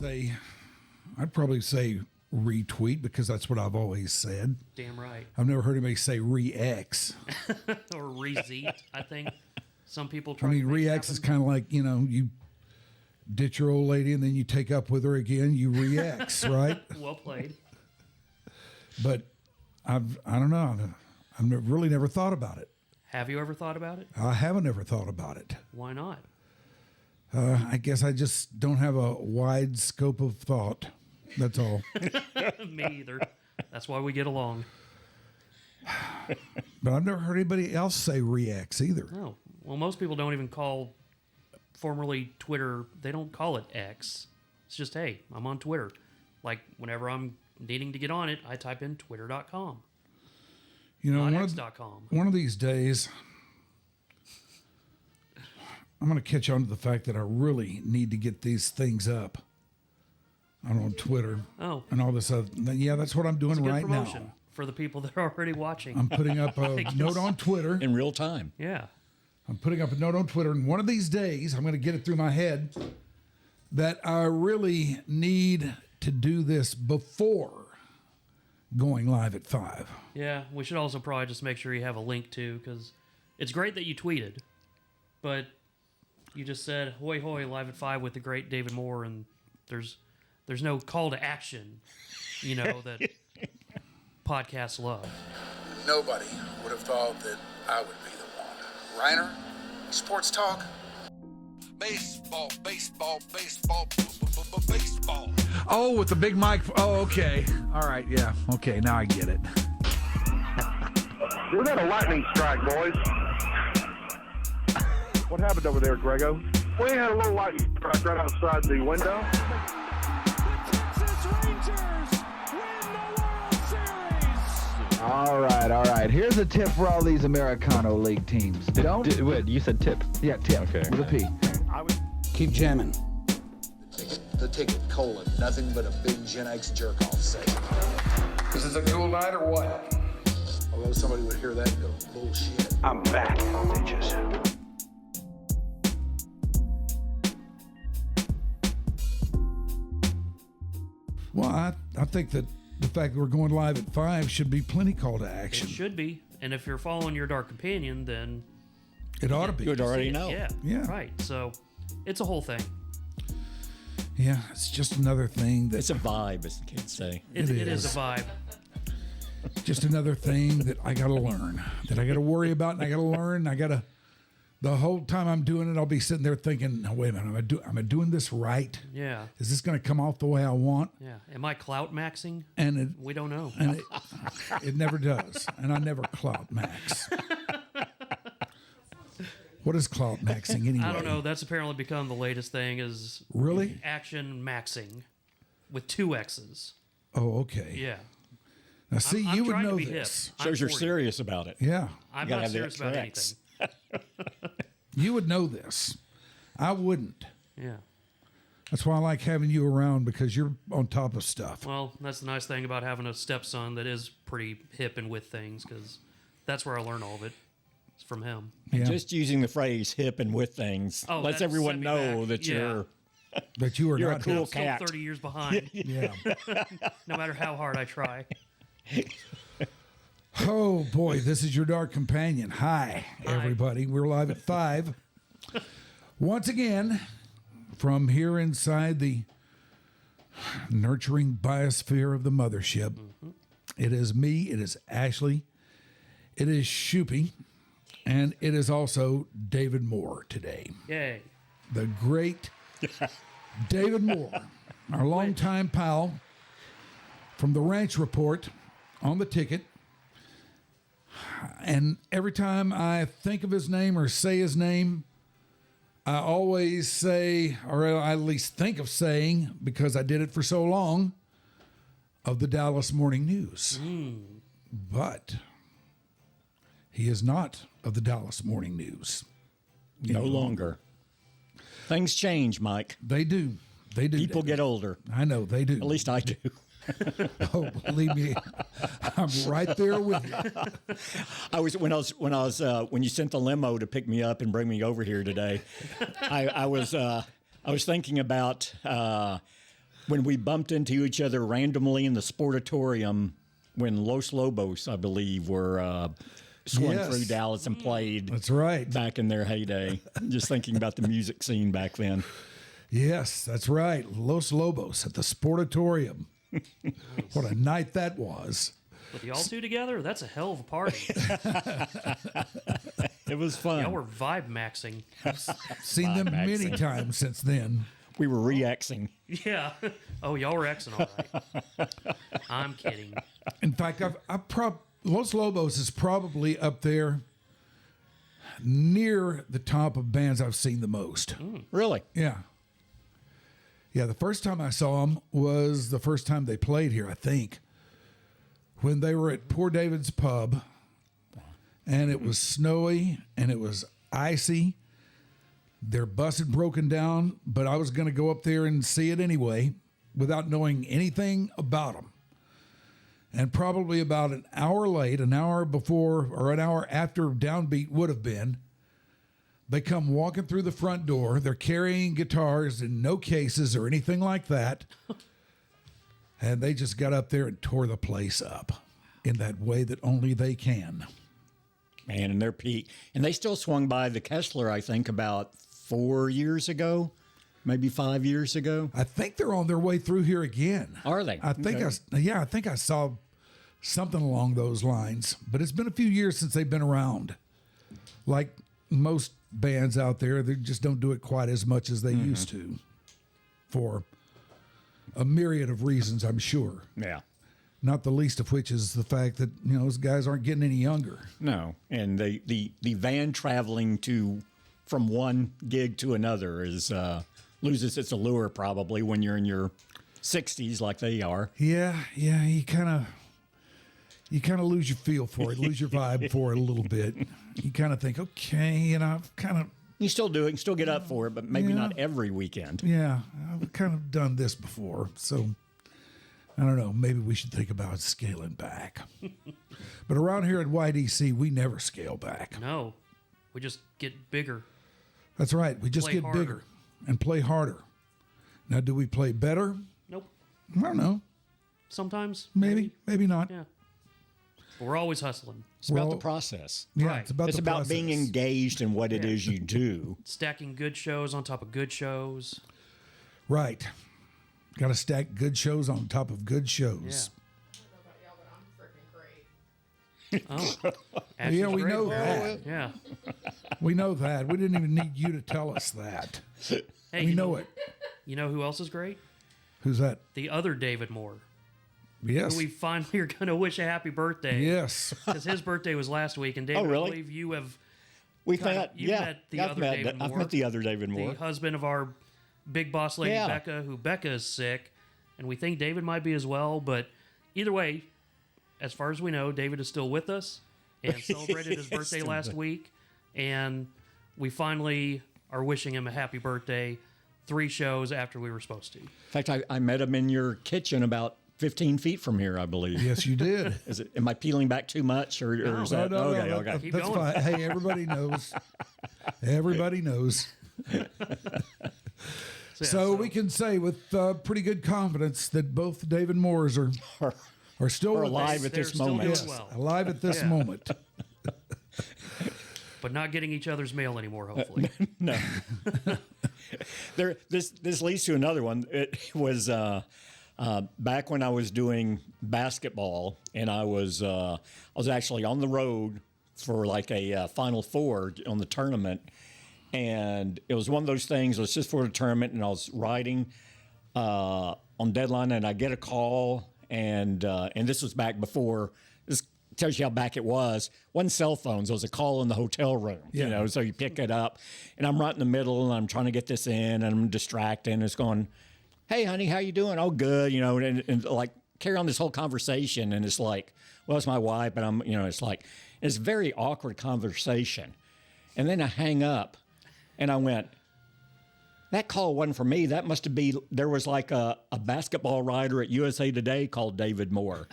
I'd probably say retweet because that's what I've always said. Damn right. I've never heard anybody say re-X. Or re-zeet, I think. Some people try I mean, to make it re-X is happen. kind of like, you ditch your old lady and then you take up with her again, you re-X, right? Well played. But I don't know. I've really never thought about it. Have you ever thought about it? I haven't ever thought about it. Why not? I guess I just don't have a wide scope of thought. That's all. Me either. That's why we get along. But I've never heard anybody else say re-X either. No. Well, most people don't even call formerly Twitter, they don't call it X. It's just, hey, I'm on Twitter. Like, whenever I'm needing to get on it, I type in twitter.com. Not Not x.com. one of these days, I'm going to catch on to the fact that I really need to get these things up. I'm on Twitter. Oh. And all this other. Yeah, that's what I'm doing It's a good right promotion now. for the people that are already watching. I'm putting up a guess. note on Twitter. In real time. Yeah. I'm putting up a note on Twitter, and one of these days, I'm going to get it through my head that I really need to do this before going live at 5. Yeah, we should also probably just make sure you have a link too, because it's great that you tweeted, but you just said "Hoy hoy live at 5" with the great David Moore, and there's no call to action, that podcasts love. Nobody would have thought that I would be the one. Rhyner, sports talk. Baseball, baseball, baseball, baseball. Oh, with the big mic. Oh, okay. All right, yeah. Okay, now I get it. We had a lightning strike, boys. What happened over there, Grego? We had a little lightning strike right outside the window. All right. Here's a tip for all these Americano League teams. Wait, you said tip. Yeah, tip. Okay. With a P. Keep jamming. The ticket, nothing but a big Gen X jerk-off session. This is a cool night or what? Although somebody would hear that and go, bullshit. I'm back, bitches. Well, I think that the fact that we're going live at 5 should be plenty call to action. It should be, and if you're following your dark companion, then It ought to be. You'd already know. Yeah, right. So it's a whole thing. Yeah, it's just another thing It's a vibe, as the kids say. It is a vibe. just another thing that I got to learn, that I got to worry about, and I got to learn. The whole time I'm doing it, I'll be sitting there thinking, no, wait a minute, am I doing this right? Yeah. Is this going to come off the way I want? Yeah. Am I clout maxing? And We don't know. it never does. And I never clout max. What is clout maxing anyway? I don't know. That's apparently become the latest thing is Really? action maxing with 2 X's. Oh, okay. Yeah. Now, see, I'm you would trying to know be this. hip. Shows I'm you're 40. serious about it. Yeah. I'm gotta not have the serious about extra anything. X. You would know this. I wouldn't. Yeah. That's why I like having you around because you're on top of stuff. Well, that's the nice thing about having a stepson that is pretty hip and with things, because that's where I learn all of it. It's from him. Yeah. Just using the phrase "hip and with things" Oh, lets that everyone set me know back. that Yeah. That you are you're a not cool hip. Still cat. 30 years behind, Yeah. no matter how hard I try. Oh, boy, this is your dark companion. Hi, everybody. We're live at 5. Once again, from here inside the nurturing biosphere of the mothership, it is me, it is Ashley, it is Shoopy, and it is also David Moore today. Yay. The great David Moore, our longtime pal from the Ranch Report on the ticket. And every time I think of his name or say his name, I always say, or I at least think of saying, because I did it for so long, of the Dallas Morning News. But he is not of the Dallas Morning News. No longer. Things change, Mike. They do. They do. People get older. I know they do. At least I do. Oh, believe me, I'm right there with you. When you sent the limo to pick me up and bring me over here today, I was thinking about when we bumped into each other randomly in the sportatorium when Los Lobos, I believe, were swung Yes. through Dallas and played. That's right. Back in their heyday. Just thinking about the music scene back then. Yes, that's right. Los Lobos at the Sportatorium. What a night that was. With y'all two together, that's a hell of a party. It was fun. Y'all were vibe maxing. Seen them many times since then. We were re-Xing. Yeah. Oh, y'all were Xing all right. I'm kidding. In fact, Los Lobos is probably up there near the top of bands I've seen the most. Really? Yeah. Yeah, the first time I saw them was the first time they played here, I think, when they were at Poor David's Pub, and it was snowy and it was icy. Their bus had broken down, but I was going to go up there and see it anyway without knowing anything about them. And probably about an hour late, an hour before or an hour after Downbeat would have been, they come walking through the front door. They're carrying guitars in no cases or anything like that. And they just got up there and tore the place up in that way that only they can. Man, and their peak. And they still swung by the Kessler, I think, about 4 years ago, maybe 5 years ago. I think they're on their way through here again. Are they? I think I think I saw something along those lines. But it's been a few years since they've been around. Like most bands out there, they just don't do it quite as much as they used to, for a myriad of reasons, I'm sure. Yeah. Not the least of which is the fact that, those guys aren't getting any younger. No. And the van traveling from one gig to another loses its allure probably when you're in your 60s like they are. Yeah, you kind of lose your feel for it, lose your vibe for it a little bit. You kind of think, okay, I've kind of... You still do it, you still get up for it, but maybe not every weekend. Yeah, I've kind of done this before, so I don't know. Maybe we should think about scaling back. But around here at YDC, we never scale back. No. We just get bigger. That's right. We just Play get harder. bigger and play harder. Now, do we play better? Nope. I don't know. Sometimes. Maybe not. Yeah. But we're always hustling. It's about the process. Yeah, Right. it's about It's the about process. being engaged in what it is you do. Stacking good shows on top of good shows. Right. Got to stack good shows on top of good shows. Oh. Yeah, we great. know that. Yeah. We know that. We didn't even need you to tell us that. Hey, We know it. You know who else is great? Who's that? The other David Moore. Yes. Who we finally are going to wish a happy birthday. Yes. Because his birthday was last week. And David, Oh, really? I believe you have We've Kinda- met, you met the other David I've Moore. met the other David Moore. the husband of our big boss lady, Yeah. Becca, who Becca is sick. And we think David might be as well. But either way, as far as we know, David is still with us and celebrated his birthday Still last there. week. And we finally are wishing him a happy birthday 3 shows after we were supposed to. In fact, I met him in your kitchen about 15 feet from here, I believe. Yes, you did. Am I peeling back too much, or is that okay? No, Okay. Keep that's going. fine. Hey, everybody knows. Everybody knows. So we can say with pretty good confidence that both David Moores are still We're with alive us. at this They're still moment. doing Yes, well. alive at this Yeah. moment. But not getting each other's mail anymore, hopefully. This leads to another one. It was back when I was doing basketball, and I was actually on the road for like a Final Four on the tournament, and it was one of those things. It was just for the tournament, and I was riding on deadline, and I get a call, and this was back before. This tells you how back it was. Wasn't cell phones. It was a call in the hotel room. Yeah. So you pick it up, and I'm right in the middle, and I'm trying to get this in, and I'm distracted, and it's going, "Hey, honey, how you doing?" "Oh, good," and like carry on this whole conversation, and it's like, well, it's my wife, but I'm, it's like, it's a very awkward conversation, and then I hang up, and I went, That call wasn't for me. That must have been, there was like a basketball writer at USA Today called David Moore.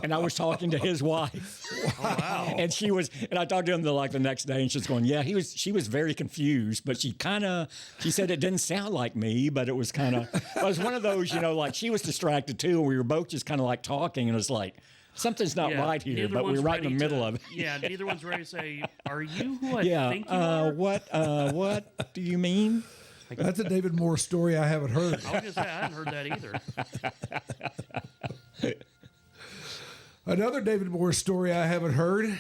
And I was talking to his wife. Oh, wow. And I talked to him the next day, and she's going, yeah, she was very confused, but she said it didn't sound like me, but it was it was one of those, like she was distracted too. And we were both just kind of like talking, and it was like, something's not right here, but we're right in the middle of it. Yeah, neither one's ready to say, are you who I think you are? What do you mean? That's a David Moore story I haven't heard. I was going to say, I hadn't heard that either. Another David Moore story I haven't heard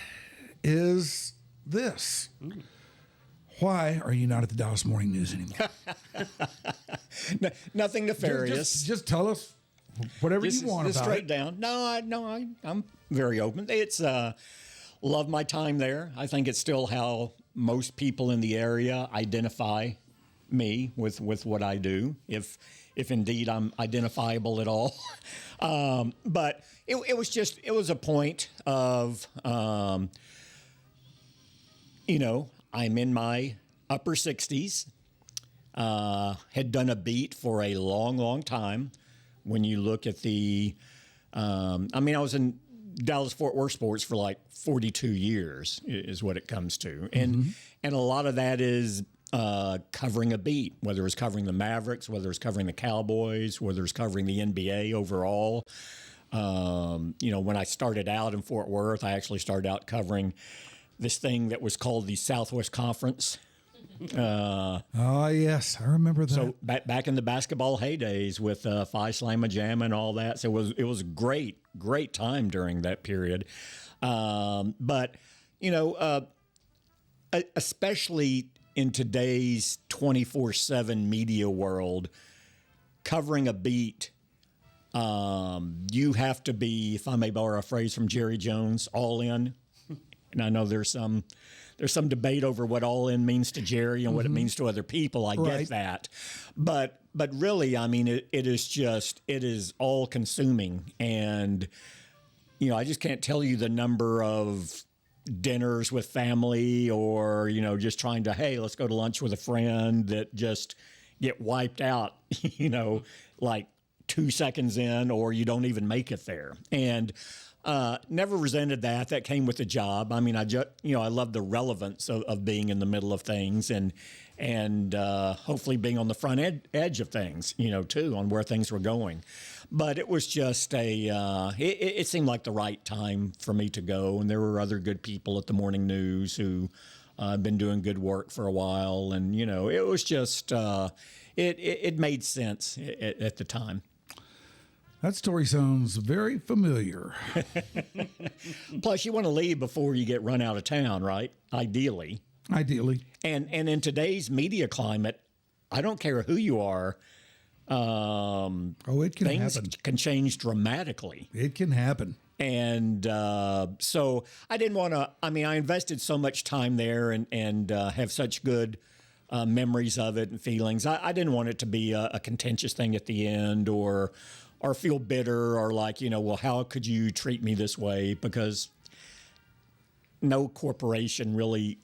is this. Why are you not at the Dallas Morning News anymore? Nothing nefarious. Just tell us whatever you want about straight it. Down. No, I'm very open. It's love my time there. I think it's still how most people in the area identify me with what I do, if indeed I'm identifiable at all. But it was a point of, I'm in my upper 60s, had done a beat for a long, long time. When you look at I was in Dallas-Fort Worth sports for like 42 years is what it comes to. And a lot of that is covering a beat, whether it's covering the Mavericks, whether it's covering the Cowboys, whether it's covering the NBA overall. When I started out in Fort Worth, I actually started out covering this thing that was called the Southwest Conference. Oh, yes, I remember that. So back in the basketball heydays with Phi Slamma Jamma and all that. So it was great time during that period. But, especially in today's 24/7 media world, covering a beat, you have to be, if I may borrow a phrase from Jerry Jones, all in. And I know there's some debate over what all in means to Jerry and what it means to other people. I get that. But really, I mean, it is all consuming. And, I just can't tell you the number of dinners with family or, just trying to, hey, let's go to lunch with a friend that just get wiped out, like 2 seconds in, or you don't even make it there. And, never resented that. That came with the job. I mean, I love the relevance of being in the middle of things and hopefully being on the front edge of things, too, on where things were going. But it was just it seemed like the right time for me to go. And there were other good people at the Morning News who had been doing good work for a while. And, it was just, it made sense at the time. That story sounds very familiar. Plus, you want to leave before you get run out of town, right? Ideally. And in today's media climate, I don't care who you are. It can things happen. Can change dramatically. It can happen. And so I didn't want to. I mean, I invested so much time there and have such good memories of it and feelings. I didn't want it to be a contentious thing at the end or feel bitter or like, well, how could you treat me this way? Because no corporation really,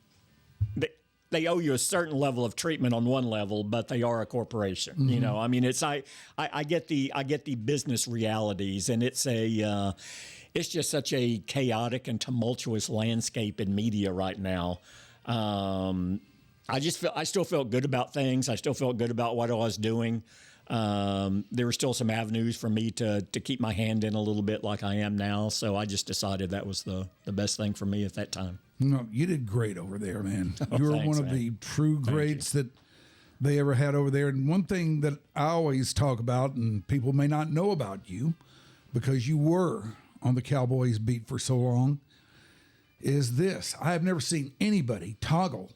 they owe you a certain level of treatment on one level, but they are a corporation. Mm-hmm. I mean, I get the business realities, and it's just such a chaotic and tumultuous landscape in media right now. I still felt good about things. I still felt good about what I was doing. There were still some avenues for me to keep my hand in a little bit like I am now. So I just decided that was the best thing for me at that time. No, you did great over there, man. Oh, you were thanks, one of man. the true greats that they ever had over there. And one thing that I always talk about, and people may not know about you because you were on the Cowboys beat for so long, is this. I have never seen anybody toggle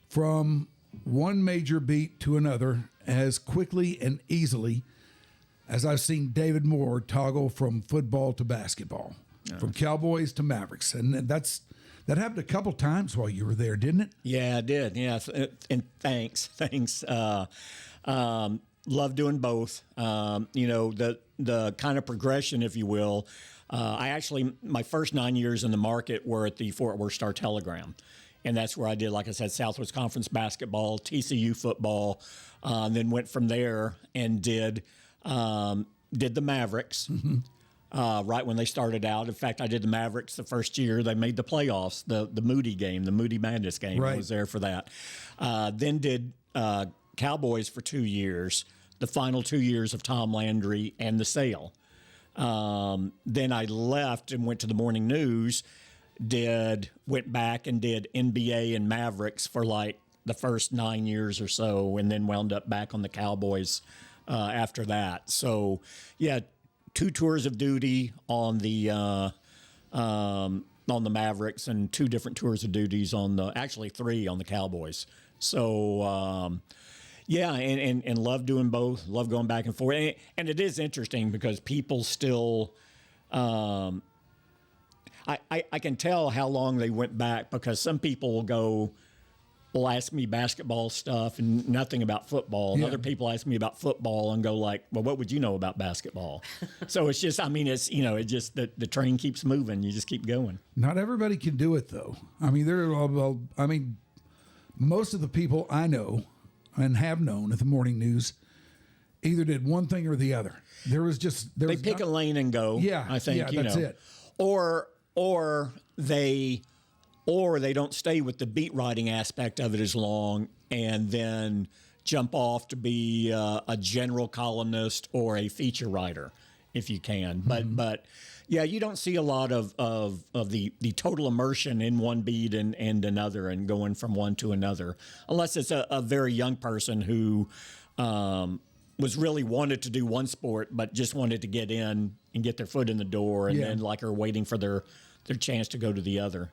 from one major beat to another as quickly and easily as I've seen David Moore toggle from football to basketball, from Cowboys to Mavericks. And that happened a couple times while you were there, didn't it? Yeah, it did. Yeah, and thanks. Love doing both. The kind of progression, if you will. My first 9 years in the market were at the Fort Worth Star-Telegram. And that's where I did, like I said, Southwest Conference basketball, TCU football, then went from there and did the Mavericks. Right when they started out. In fact, I did the Mavericks the first year they made the playoffs, the Moody game, the Moody Madness game. Right. I was there for that. Then did Cowboys for 2 years, the final 2 years of Tom Landry and the sale. Then I left and went to the Morning News, went back and did NBA and Mavericks for like the first 9 years or so, and then wound up back on the Cowboys after that. So, yeah, 2 tours of duty on the Mavericks and 2 different tours of duties actually 3 on the Cowboys. So, yeah, and love doing both, love going back and forth. And it is interesting because people still, I can tell how long they went back because some people will ask me basketball stuff and nothing about football. And other people ask me about football and go like, well, what would you know about basketball? So it's just, I mean, it's, it just, the train keeps moving. You just keep going. Not everybody can do it though. I mean, most of the people I know and have known at the Morning News either did one thing or the other. They pick a lane and go. Yeah, I think, that's it. Or they don't stay with the beat writing aspect of it as long and then jump off to be a general columnist or a feature writer if you can. But yeah, you don't see a lot of the total immersion in one beat and another and going from one to another, unless it's a very young person who was really wanted to do one sport but just wanted to get in and get their foot in the door and then like are waiting for their chance to go to the other,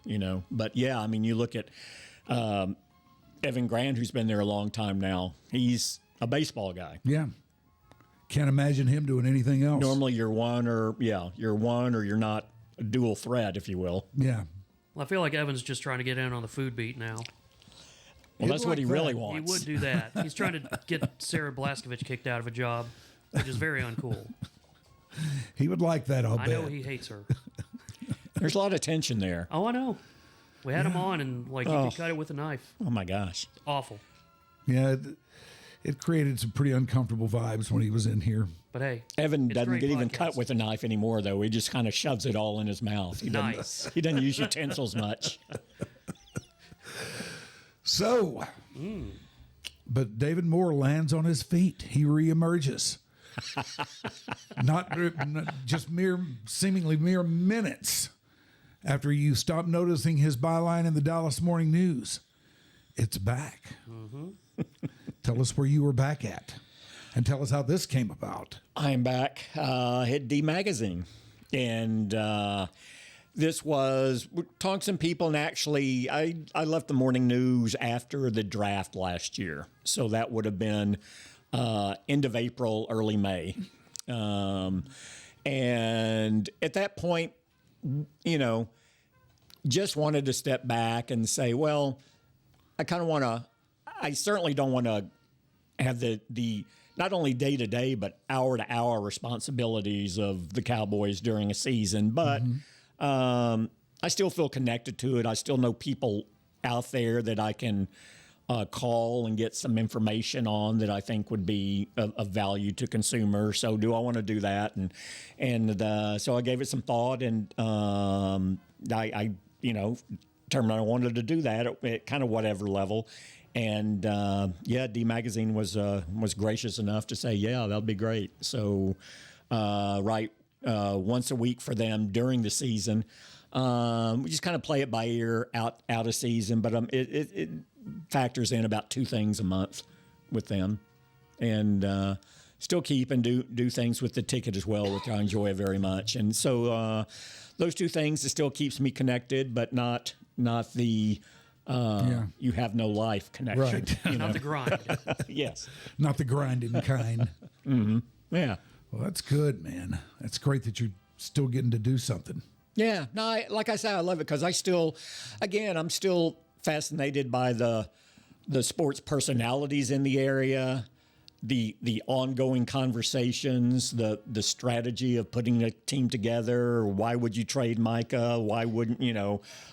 But yeah, I mean, you look at Evan Grant, who's been there a long time now. He's a baseball guy. Yeah. Can't imagine him doing anything else. Normally you're one or you're not a dual threat, if you will. Yeah. Well, I feel like Evan's just trying to get in on the food beat now. Well, that's what he really wants. He would do that. He's trying to get Sarah Blaskovich kicked out of a job, which is very uncool. He would like that, I'll bet. I know he hates her. There's a lot of tension there. Oh, I know. We had him on, and you could cut it with a knife. Oh my gosh. Awful. Yeah, it created some pretty uncomfortable vibes when he was in here. But hey, Evan doesn't even cut with a knife anymore, though. He just kind of shoves it all in his mouth. He doesn't use utensils much. So, but David Moore lands on his feet. He reemerges. not just seemingly mere minutes after you stop noticing his byline in the Dallas Morning News. It's back. Tell us where you were back at and tell us how this came about. I am back at D Magazine. And this was, we're talking to some people, and actually I left the Morning News after the draft last year. So that would have been end of April, early May. And at that point, just wanted to step back and say, well, I certainly don't want to have the not only day-to-day, but hour-to-hour responsibilities of the Cowboys during a season. But I still feel connected to it. I still know people out there that I can call and get some information on that I think would be of value to consumers. So do I want to do that? And so I gave it some thought, and I determined I wanted to do that at kind of whatever level. And D Magazine was gracious enough to say, yeah, that'll be great. So write once a week for them during the season. We just kind of play it by ear out of season, but it factors in about 2 things a month with them, and still keep and do things with the ticket as well, which I enjoy very much. And so those 2 things, it still keeps me connected, but not the you have no life connection. Right. Not the grind. Yes. Not the grinding kind. Yeah. Well, that's good, man. That's great that you're still getting to do something. Yeah. No, like I said, I love it because I'm still fascinated by the sports personalities in the area, the ongoing conversations, the strategy of putting a team together. Why would you trade Micah? Why wouldn't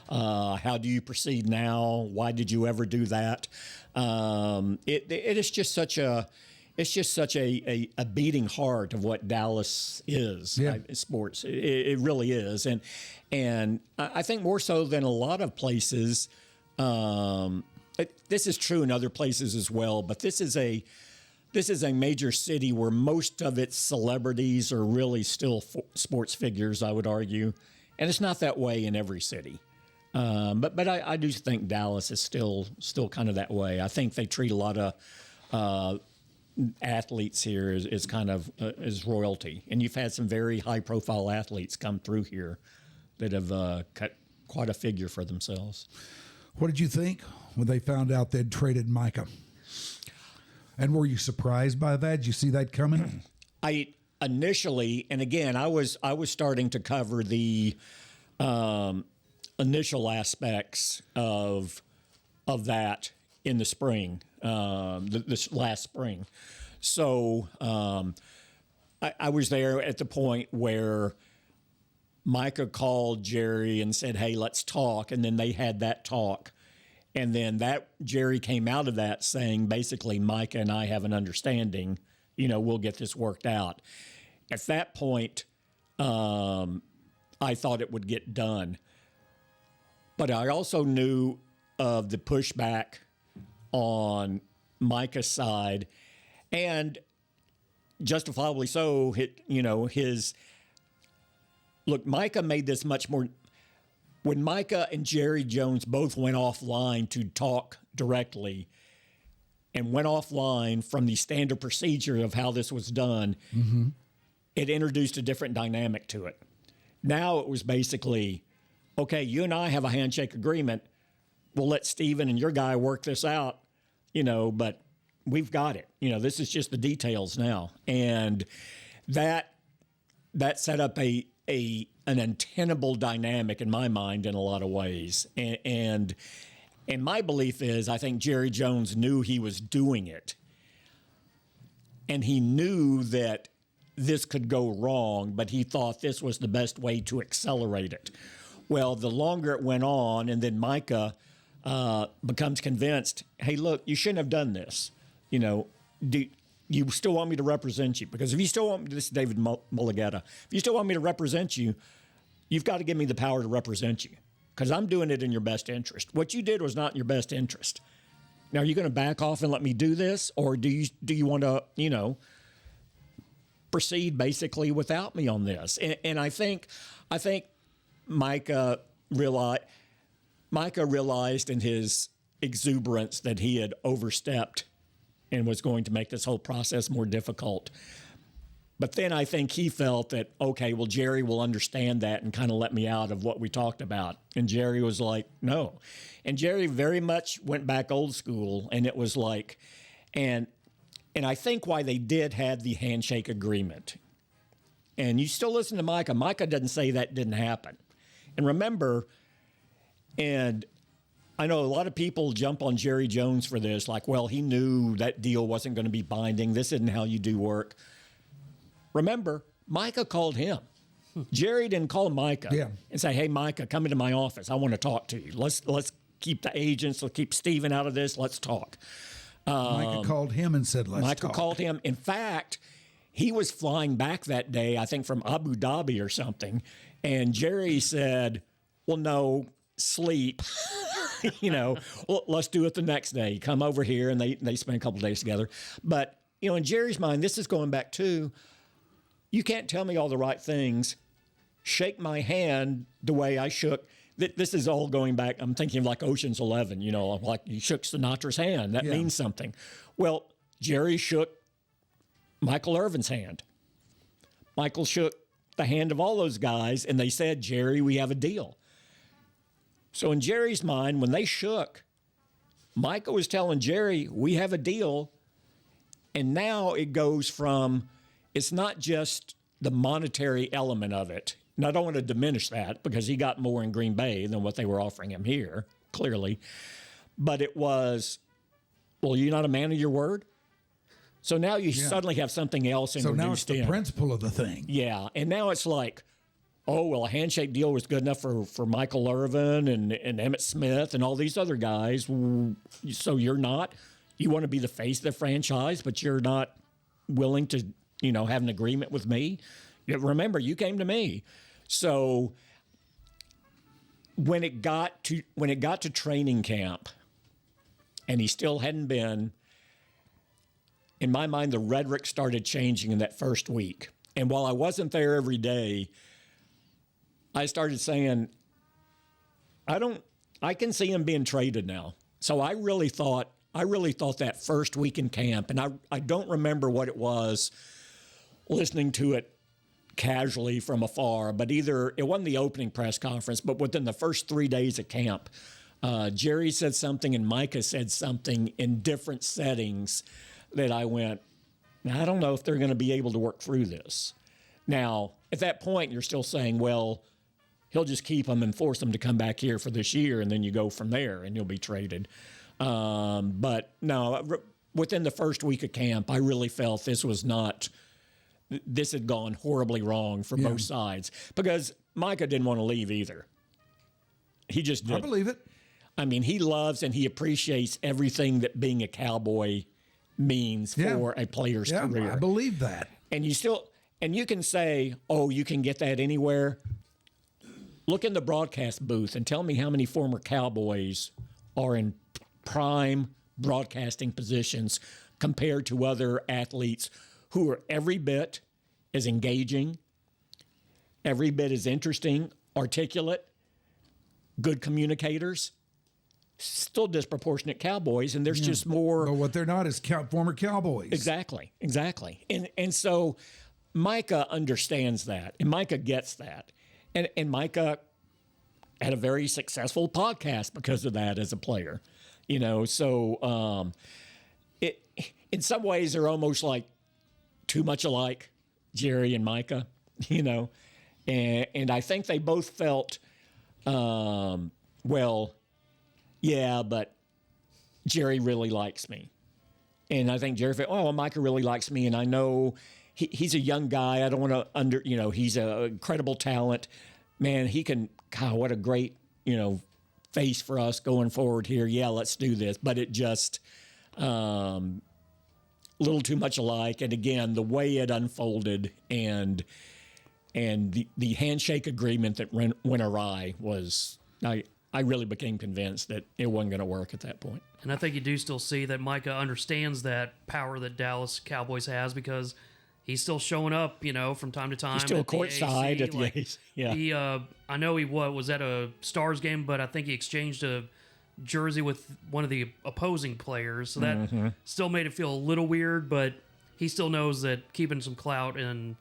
how do you proceed now? Why did you ever do that? It is just such a beating heart of what Dallas is. Sports. It really is, and I think more so than a lot of places. This is true in other places as well, but this is a major city where most of its celebrities are really still sports figures, I would argue, and it's not that way in every city. But I do think Dallas is still kind of that way. I think they treat a lot of athletes here as kind of as royalty, and you've had some very high profile athletes come through here that have cut quite a figure for themselves. What did you think when they found out they'd traded Micah? And were you surprised by that? Did you see that coming? I initially, and again, I was starting to cover the initial aspects of that in the spring, this last spring. So I was there at the point where Micah called Jerry and said, "Hey, let's talk," and then they had that talk. And then Jerry came out of that saying, basically, Micah and I have an understanding, we'll get this worked out. At that point, I thought it would get done. But I also knew of the pushback on Micah's side, and justifiably so, look, Micah made this much more. When Micah and Jerry Jones both went offline to talk directly and went offline from the standard procedure of how this was done, it introduced a different dynamic to it. Now it was basically, okay, you and I have a handshake agreement. We'll let Steven and your guy work this out, but we've got it. This is just the details now. And that set up an untenable dynamic in my mind in a lot of ways. And my belief is I think Jerry Jones knew he was doing it. And he knew that this could go wrong, but he thought this was the best way to accelerate it. Well, the longer it went on, and then Micah becomes convinced, hey, look, you shouldn't have done this. Do you still want me to represent you? Because if you still want me, this is David Mulligata, if you still want me to represent you, you've got to give me the power to represent you because I'm doing it in your best interest. What you did was not in your best interest. Now, are you going to back off and let me do this, or do you want to, proceed basically without me on this? And I think Micah realized in his exuberance that he had overstepped and was going to make this whole process more difficult. But then I think he felt that, okay, well, Jerry will understand that and kind of let me out of what we talked about. And Jerry was like, no. And Jerry very much went back old school, and it was like, and I think why they did have the handshake agreement. And you still listen to Micah. Micah doesn't say that didn't happen. And remember, and I know a lot of people jump on Jerry Jones for this, like, well, he knew that deal wasn't going to be binding. This isn't how you do work. Remember, Micah called him. Jerry didn't call Micah and say, hey, Micah, come into my office. I want to talk to you. Let's keep the agents. Let's keep Steven out of this. Let's talk. Micah called him and said, let's talk. Micah called him. In fact, he was flying back that day, I think from Abu Dhabi or something. And Jerry said, well, no, sleep. Well, let's do it the next day. Come over here, and they spent a couple of days together. But, in Jerry's mind, this is going back to, you can't tell me all the right things. Shake my hand the way I shook. This is all going back. I'm thinking of like Ocean's 11, like you shook Sinatra's hand. That means something. Well, Jerry shook Michael Irvin's hand. Michael shook the hand of all those guys, and they said, Jerry, we have a deal. So in Jerry's mind, when they shook, Micah was telling Jerry, we have a deal. And now it goes from, it's not just the monetary element of it. And I don't want to diminish that because he got more in Green Bay than what they were offering him here, clearly. But it was, well, you're not a man of your word? So now you suddenly have something else So now it's the principle of the thing. Yeah, and now it's like, oh, well, a handshake deal was good enough for Michael Irvin and Emmitt Smith and all these other guys. So you want to be the face of the franchise, but you're not willing to, have an agreement with me. Remember, you came to me. So when it got to training camp, and he still hadn't been, in my mind, the rhetoric started changing in that first week. And while I wasn't there every day, I started saying, I can see him being traded now. So I really thought that first week in camp, and I don't remember what it was listening to it casually from afar, but either it wasn't the opening press conference, but within the first 3 days of camp, Jerry said something and Micah said something in different settings that I went, I don't know if they're going to be able to work through this. Now, at that point, you're still saying, well, he'll just keep them and force them to come back here for this year, and then you go from there, and you'll be traded. But no, within the first week of camp, I really felt this had gone horribly wrong for both sides, because Micah didn't want to leave either. He just did. I believe it. I mean, he loves and he appreciates everything that being a Cowboy means for a player's career. I believe that. And you can say, oh, you can get that anywhere. Look in the broadcast booth and tell me how many former Cowboys are in prime broadcasting positions compared to other athletes who are every bit as engaging, every bit as interesting, articulate, good communicators, still disproportionate Cowboys, and there's just more. But what they're not is former Cowboys. Exactly. And so Micah understands that, and Micah gets that. And Micah had a very successful podcast because of that as a player, So in some ways they're almost like too much alike, Jerry and Micah, And I think they both felt, well, yeah, but Jerry really likes me. And I think Jerry felt, oh, well, Micah really likes me, and I know he's a young guy. I don't want to he's a incredible talent. Man, he can, God, what a great, face for us going forward here. Yeah, let's do this. But it just a little too much alike. And again, the way it unfolded and the handshake agreement that went awry was, I really became convinced that it wasn't going to work at that point. And I think you do still see that Micah understands that power that Dallas Cowboys has, because he's still showing up, from time to time. He's still courtside at the AC. Yeah. I know he was at a Stars game, but I think he exchanged a jersey with one of the opposing players. So that still made it feel a little weird, but he still knows that keeping some clout in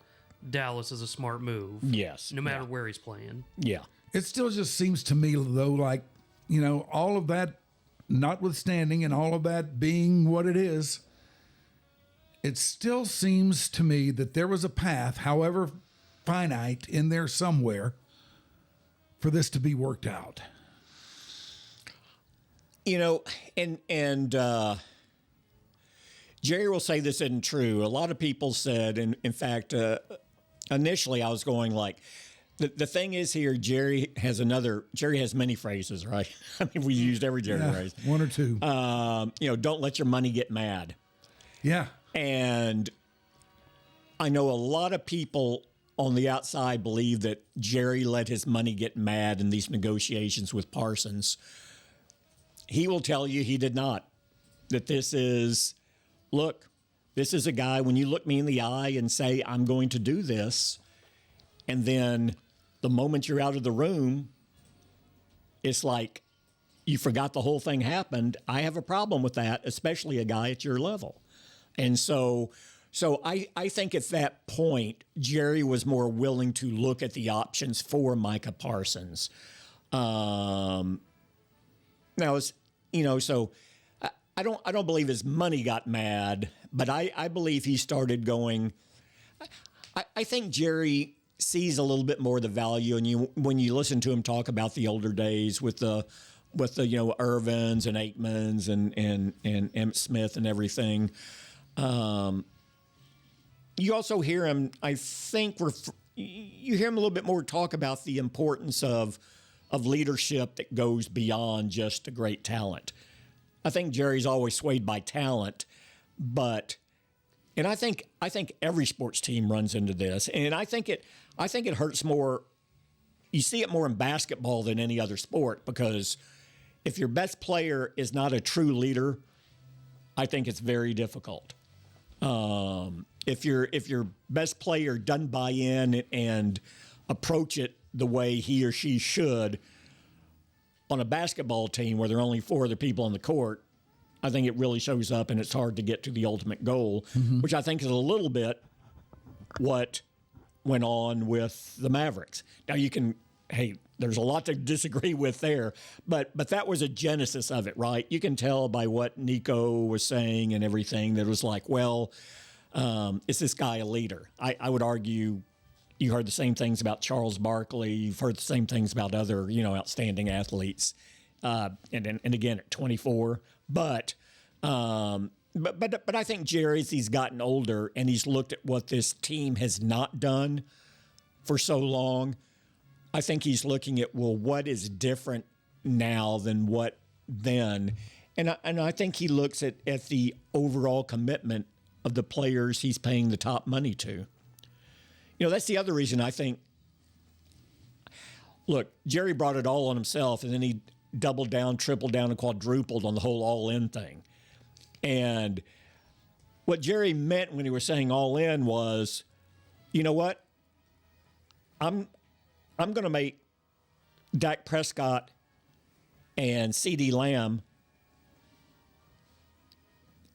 Dallas is a smart move. Yes. No matter where he's playing. Yeah. It still just seems to me, though, like, all of that notwithstanding and all of that being what it is, it still seems to me that there was a path, however finite, in there somewhere for this to be worked out. And Jerry will say this isn't true. A lot of people said, and in fact, initially I was going like, the thing is here, Jerry has many phrases, right? I mean, we used every Jerry phrase. One or two. Don't let your money get mad. Yeah. And I know a lot of people on the outside believe that Jerry let his money get mad in these negotiations with Parsons. He will tell you he did not. That this is a guy, when you look me in the eye and say, I'm going to do this, and then the moment you're out of the room, it's like you forgot the whole thing happened. I have a problem with that, especially a guy at your level. And so I think at that point, Jerry was more willing to look at the options for Micah Parsons. Now, so I don't believe his money got mad, but I believe he started going. I think Jerry sees a little bit more of the value, and when you listen to him talk about the older days with the Irvins and Aikmans and Emmitt Smith and everything. You also hear him, I think, you hear him a little bit more talk about the importance of leadership that goes beyond just a great talent. I think Jerry's always swayed by talent, and I think every sports team runs into this, and I think it hurts more. You see it more in basketball than any other sport, because if your best player is not a true leader, I think it's very difficult. If your best player doesn't buy in and approach it the way he or she should on a basketball team where there are only 4 other people on the court, I think it really shows up, and it's hard to get to the ultimate goal, which I think is a little bit what went on with the Mavericks. Now there's a lot to disagree with there, but that was a genesis of it, right? You can tell by what Nico was saying and everything that it was like, well, is this guy a leader? I would argue you heard the same things about Charles Barkley. You've heard the same things about other, outstanding athletes. And again, at 24. But I think Jerry, as he's gotten older and he's looked at what this team has not done for so long, I think he's looking at, well, what is different now than what then? And I think he looks at the overall commitment of the players he's paying the top money to. That's the other reason I think, look, Jerry brought it all on himself, and then he doubled down, tripled down, and quadrupled on the whole all-in thing. And what Jerry meant when he was saying all-in was, you know what? I'm going to make Dak Prescott and CeeDee Lamb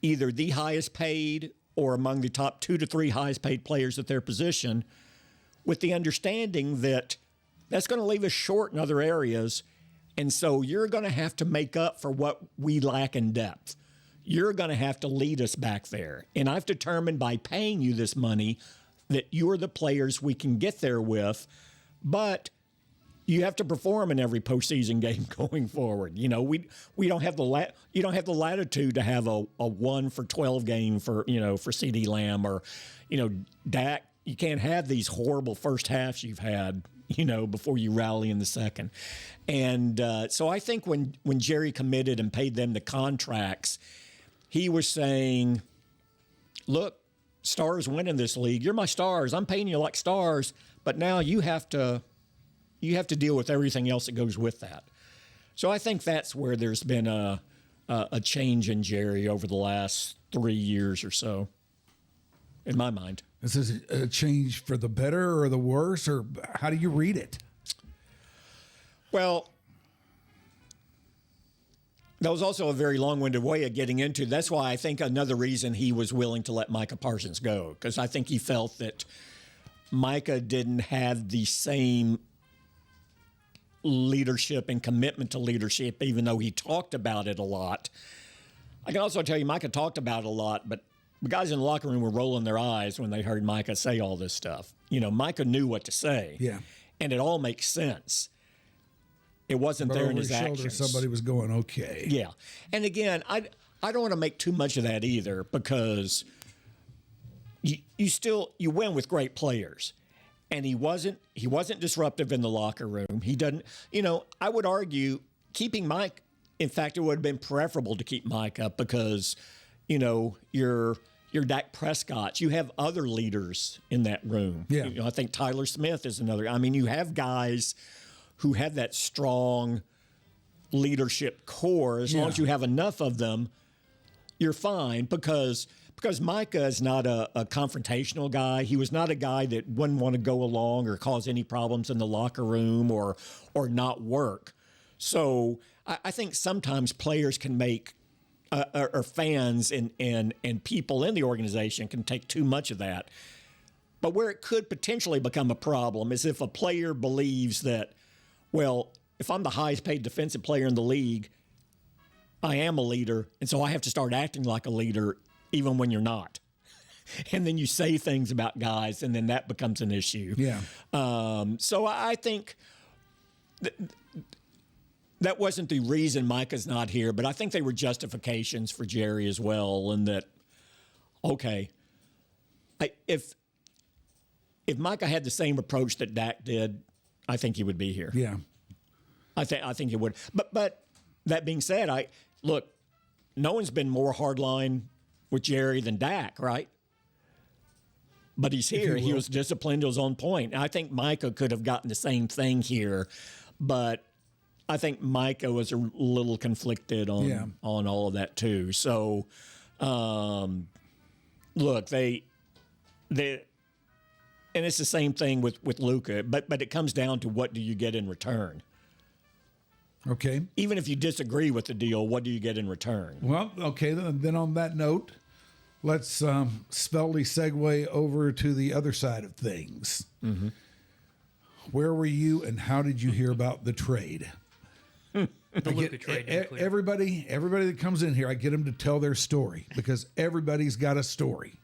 either the highest paid or among the top 2 to 3 highest paid players at their position, with the understanding that that's going to leave us short in other areas. And so you're going to have to make up for what we lack in depth. You're going to have to lead us back there. And I've determined by paying you this money that you're the players we can get there with, but you have to perform in every postseason game going forward. We don't have you don't have the latitude to have a 1 for 12 game for CeeDee Lamb, or Dak. You can't have these horrible first halves you've had, before you rally in the second. And so I think when Jerry committed and paid them the contracts, he was saying, look, stars win in this league. You're my stars. I'm paying you like stars, but now you have to deal with everything else that goes with that. So I think that's where there's been a change in Jerry over the last 3 years or so, in my mind. Is this a change for the better or the worse, or how do you read it? Well, that was also a very long-winded way of getting into. That's why I think another reason he was willing to let Micah Parsons go, because I think he felt that Micah didn't have the same leadership and commitment to leadership, even though he talked about it a lot. I can also tell you Micah talked about it a lot, but the guys in the locker room were rolling their eyes when they heard Micah say all this stuff. Micah knew what to say. Yeah. And it all makes sense. It wasn't there in his actions. Somebody was going, okay. Yeah. And again, I don't want to make too much of that either, because you win with great players. And he wasn't disruptive in the locker room. He doesn't, I would argue keeping Mike, in fact, it would have been preferable to keep Mike up, because, you're Dak Prescott. You have other leaders in that room. Yeah. I think Tyler Smith is another. I mean, you have guys who have that strong leadership core. As long as you have enough of them, you're fine, because Micah is not a confrontational guy. He was not a guy that wouldn't want to go along or cause any problems in the locker room or not work. So I think sometimes players can make, or fans and people in the organization can take too much of that. But where it could potentially become a problem is if a player believes that, well, if I'm the highest paid defensive player in the league, I am a leader, and so I have to start acting like a leader even when you're not. And then you say things about guys, and then that becomes an issue. Yeah. So I think that wasn't the reason Micah's not here, but I think they were justifications for Jerry as well, and that okay, if Micah had the same approach that Dak did, I think he would be here. Yeah. I think he would. But that being said, look, no one's been more hardline with Jerry than Dak, right? But he's here. He was disciplined. He was on point. I think Micah could have gotten the same thing here, but I think Micah was a little conflicted on all of that too. So, look, they, and it's the same thing with Luka, but it comes down to what do you get in return? Okay. Even if you disagree with the deal, what do you get in return? Well, okay. Then on that note, let's spelly segue over to the other side of things. Mm-hmm. Where were you and how did you hear about the trade? The Luka trade. Everybody that comes in here, I get them to tell their story because everybody's got a story.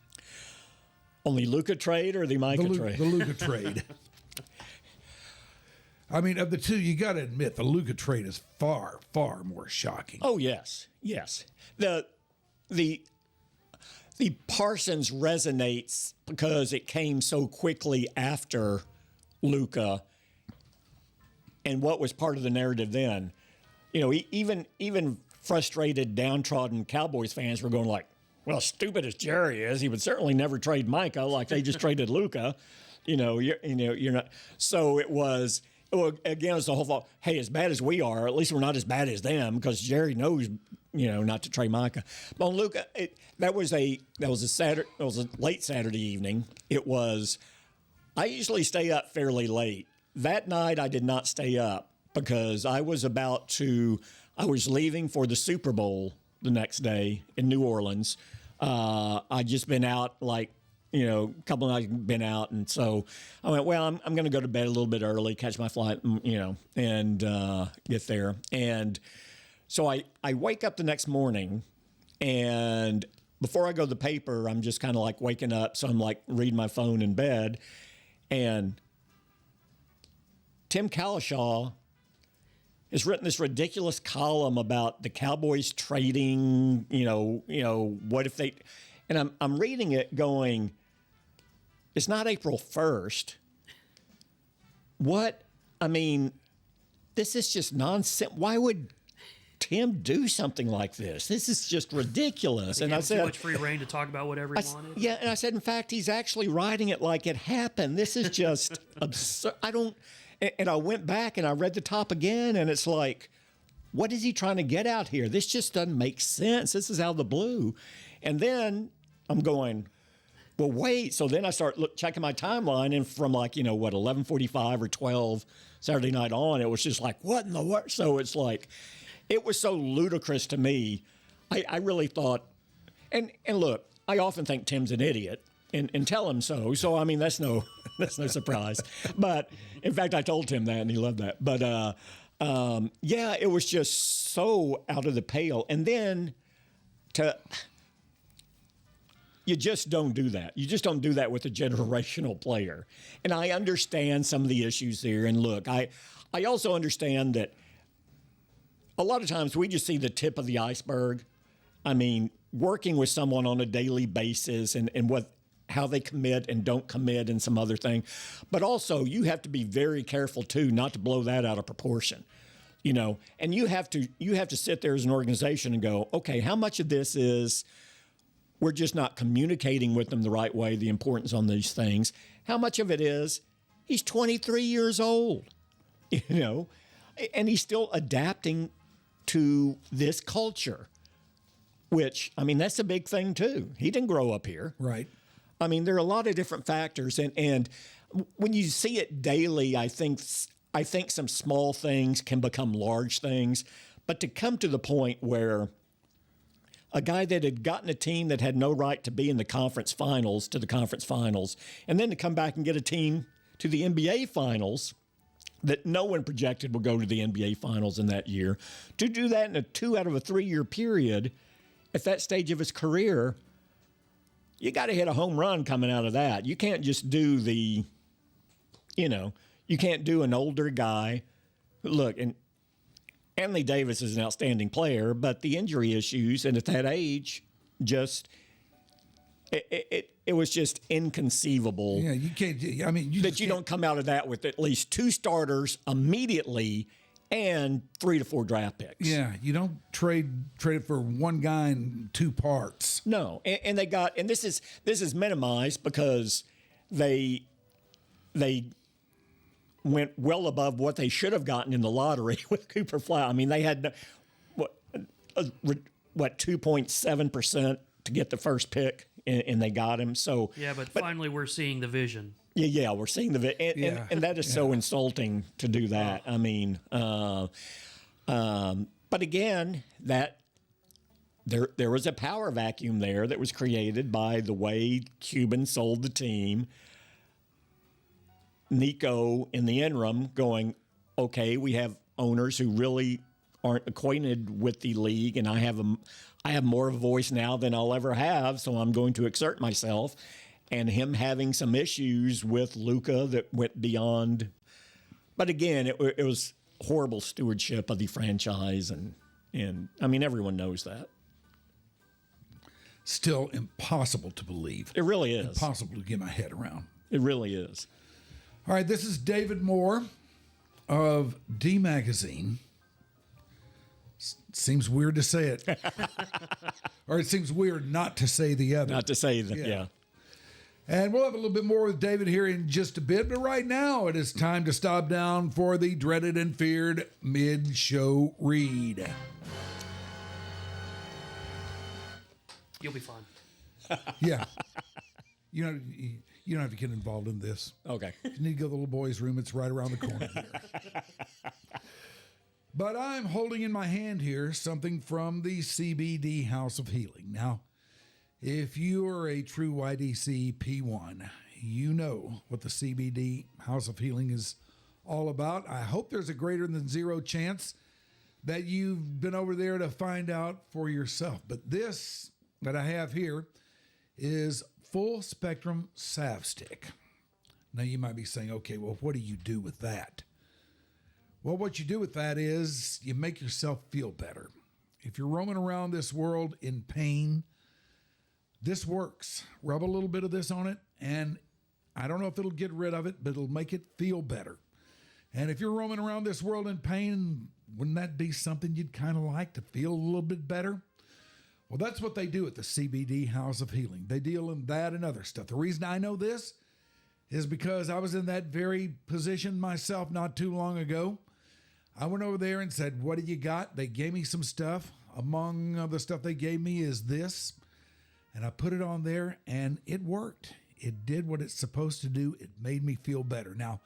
Only Luka trade or the Micah trade? The Luka trade. I mean, of the two, you got to admit the Luka trade is far, far more shocking. Oh, yes. The Parsons resonates because it came so quickly after Luka and what was part of the narrative then. You know, even frustrated, downtrodden Cowboys fans were going like, well, stupid as Jerry is, he would certainly never trade Micah like they just traded Luka. You're not. So it was. Well, again, it's the whole thought. Hey, as bad as we are, at least we're not as bad as them because Jerry knows, not to trade Micah. But on Luka, that was a late Saturday evening. I usually stay up fairly late. That night, I did not stay up because I was leaving for the Super Bowl the next day in New Orleans. I'd just been out a couple of nights been out. And so I went, well, I'm going to go to bed a little bit early, catch my flight, and get there. And so I wake up the next morning, and before I go to the paper, I'm just kind of like waking up. So I'm like reading my phone in bed, and Tim Calishaw has written this ridiculous column about the Cowboys trading, what if they, and I'm reading it going, it's not April 1st. This is just nonsense. Why would Tim do something like this? This is just ridiculous. And I said, too much free reign to talk about whatever he wanted. Yeah, and I said, in fact, he's actually writing it like it happened. This is just absurd. And I went back and I read the top again, and it's like, what is he trying to get out here? This just doesn't make sense. This is out of the blue. And then I'm going, well, wait. So then I start checking my timeline, and from 11:45 or 12 Saturday night on, it was just like, what in the world? So it's like, it was so ludicrous to me. I really thought, and look, I often think Tim's an idiot. And tell him so. So that's no surprise. But in fact, I told Tim that, and he loved that. But it was just so out of the pale. And then you just don't do that. You just don't do that with a generational player. And I understand some of the issues there. And look, I also understand that a lot of times we just see the tip of the iceberg. Working with someone on a daily basis and how they commit and don't commit and some other thing. But also you have to be very careful too, not to blow that out of proportion, and you have to sit there as an organization and go, okay, how much of this is we're just not communicating with them the right way, the importance on these things. How much of it is he's 23 years old, and he's still adapting to this culture, which, that's a big thing too. He didn't grow up here. Right. There are a lot of different factors, and when you see it daily, I think some small things can become large things. But to come to the point where a guy that had gotten a team that had no right to be in the conference finals to the conference finals, and then to come back and get a team to the NBA finals that no one projected would go to the NBA finals in that year, to do that in a 2 out of a 3 year period at that stage of his career, you got to hit a home run coming out of that. You can't just do you can't do an older guy. Look, and Anthony Davis is an outstanding player, but the injury issues, and at that age, it was just inconceivable. Yeah, you can't. I mean, you that you don't come out of that with at least 2 starters immediately and 3 to 4 draft picks. Yeah, you don't trade it for one guy in 2 parts. No, and they got, and this is minimized because they went well above what they should have gotten in the lottery with Cooper Fly. I mean, they had what 2.7% to get the first pick, and they got him. So yeah, but finally we're seeing the vision. Yeah, we're seeing the and that is so insulting to do that. I mean, but again, that there was a power vacuum there that was created by the way Cuban sold the team. Nico in the interim going, okay, we have owners who really aren't acquainted with the league, and I have more of a voice now than I'll ever have, so I'm going to exert myself. And him having some issues with Luka that went beyond. But again, it was horrible stewardship of the franchise, and I mean, everyone knows that. Still impossible to believe. It really is. Impossible to get my head around. It really is. All right, this is David Moore of D Magazine. Seems weird to say it. Or it seems weird not to say the other. Not to say that, yeah. And we'll have a little bit more with David here in just a bit. But right now, it is time to stop down for the dreaded and feared mid-show read. You'll be fine. Yeah. You know, you don't have to get involved in this. Okay. If you need to go to the little boy's room, it's right around the corner here. But I'm holding in my hand here something from the CBD House of Healing. Now, if you are a true YDC P1, you know what the CBD House of Healing is all about. I hope there's a greater than 0 chance that you've been over there to find out for yourself. But this that I have here is full spectrum salve stick. Now you might be saying, okay, well, what do you do with that? Well, what you do with that is you make yourself feel better. If you're roaming around this world in pain, this works. Rub a little bit of this on it, and I don't know if it'll get rid of it, but it'll make it feel better. And if you're roaming around this world in pain, wouldn't that be something you'd kind of like to feel a little bit better? Well, that's what they do at the CBD House of Healing. They deal in that and other stuff. The reason I know this is because I was in that very position myself not too long ago. I went over there and said, what do you got? They gave me some stuff. Among the stuff they gave me is this. And I put it on there, and it worked. It did what it's supposed to do. It made me feel better. Now,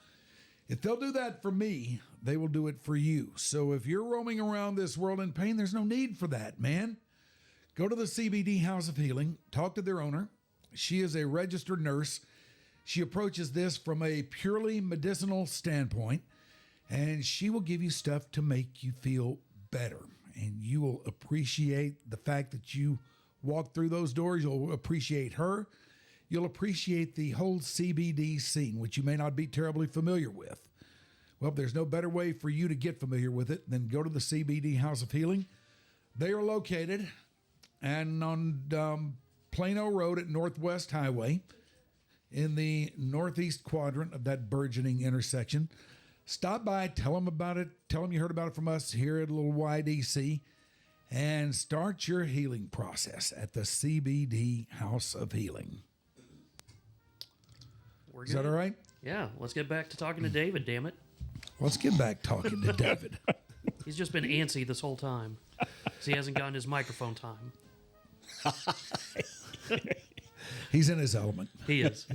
if they'll do that for me, they will do it for you. So if you're roaming around this world in pain, there's no need for that, man. Go to the CBD House of Healing. Talk to their owner. She is a registered nurse. She approaches this from a purely medicinal standpoint, and she will give you stuff to make you feel better. And you will appreciate the fact that you walk through those doors. You'll appreciate her. You'll appreciate the whole CBD scene, which you may not be terribly familiar with. Well, there's no better way for you to get familiar with it than go to the CBD House of Healing. They are located and on Plano Road at Northwest Highway in the northeast quadrant of that burgeoning intersection. Stop by, tell them about it. Tell them you heard about it from us here at Little YDC. And start your healing process at the CBD House of Healing. Is that all right? Yeah, let's get back to talking to David, damn it. Let's get back talking to David. He's just been antsy this whole time. Because he hasn't gotten his microphone time. He's in his element. He is.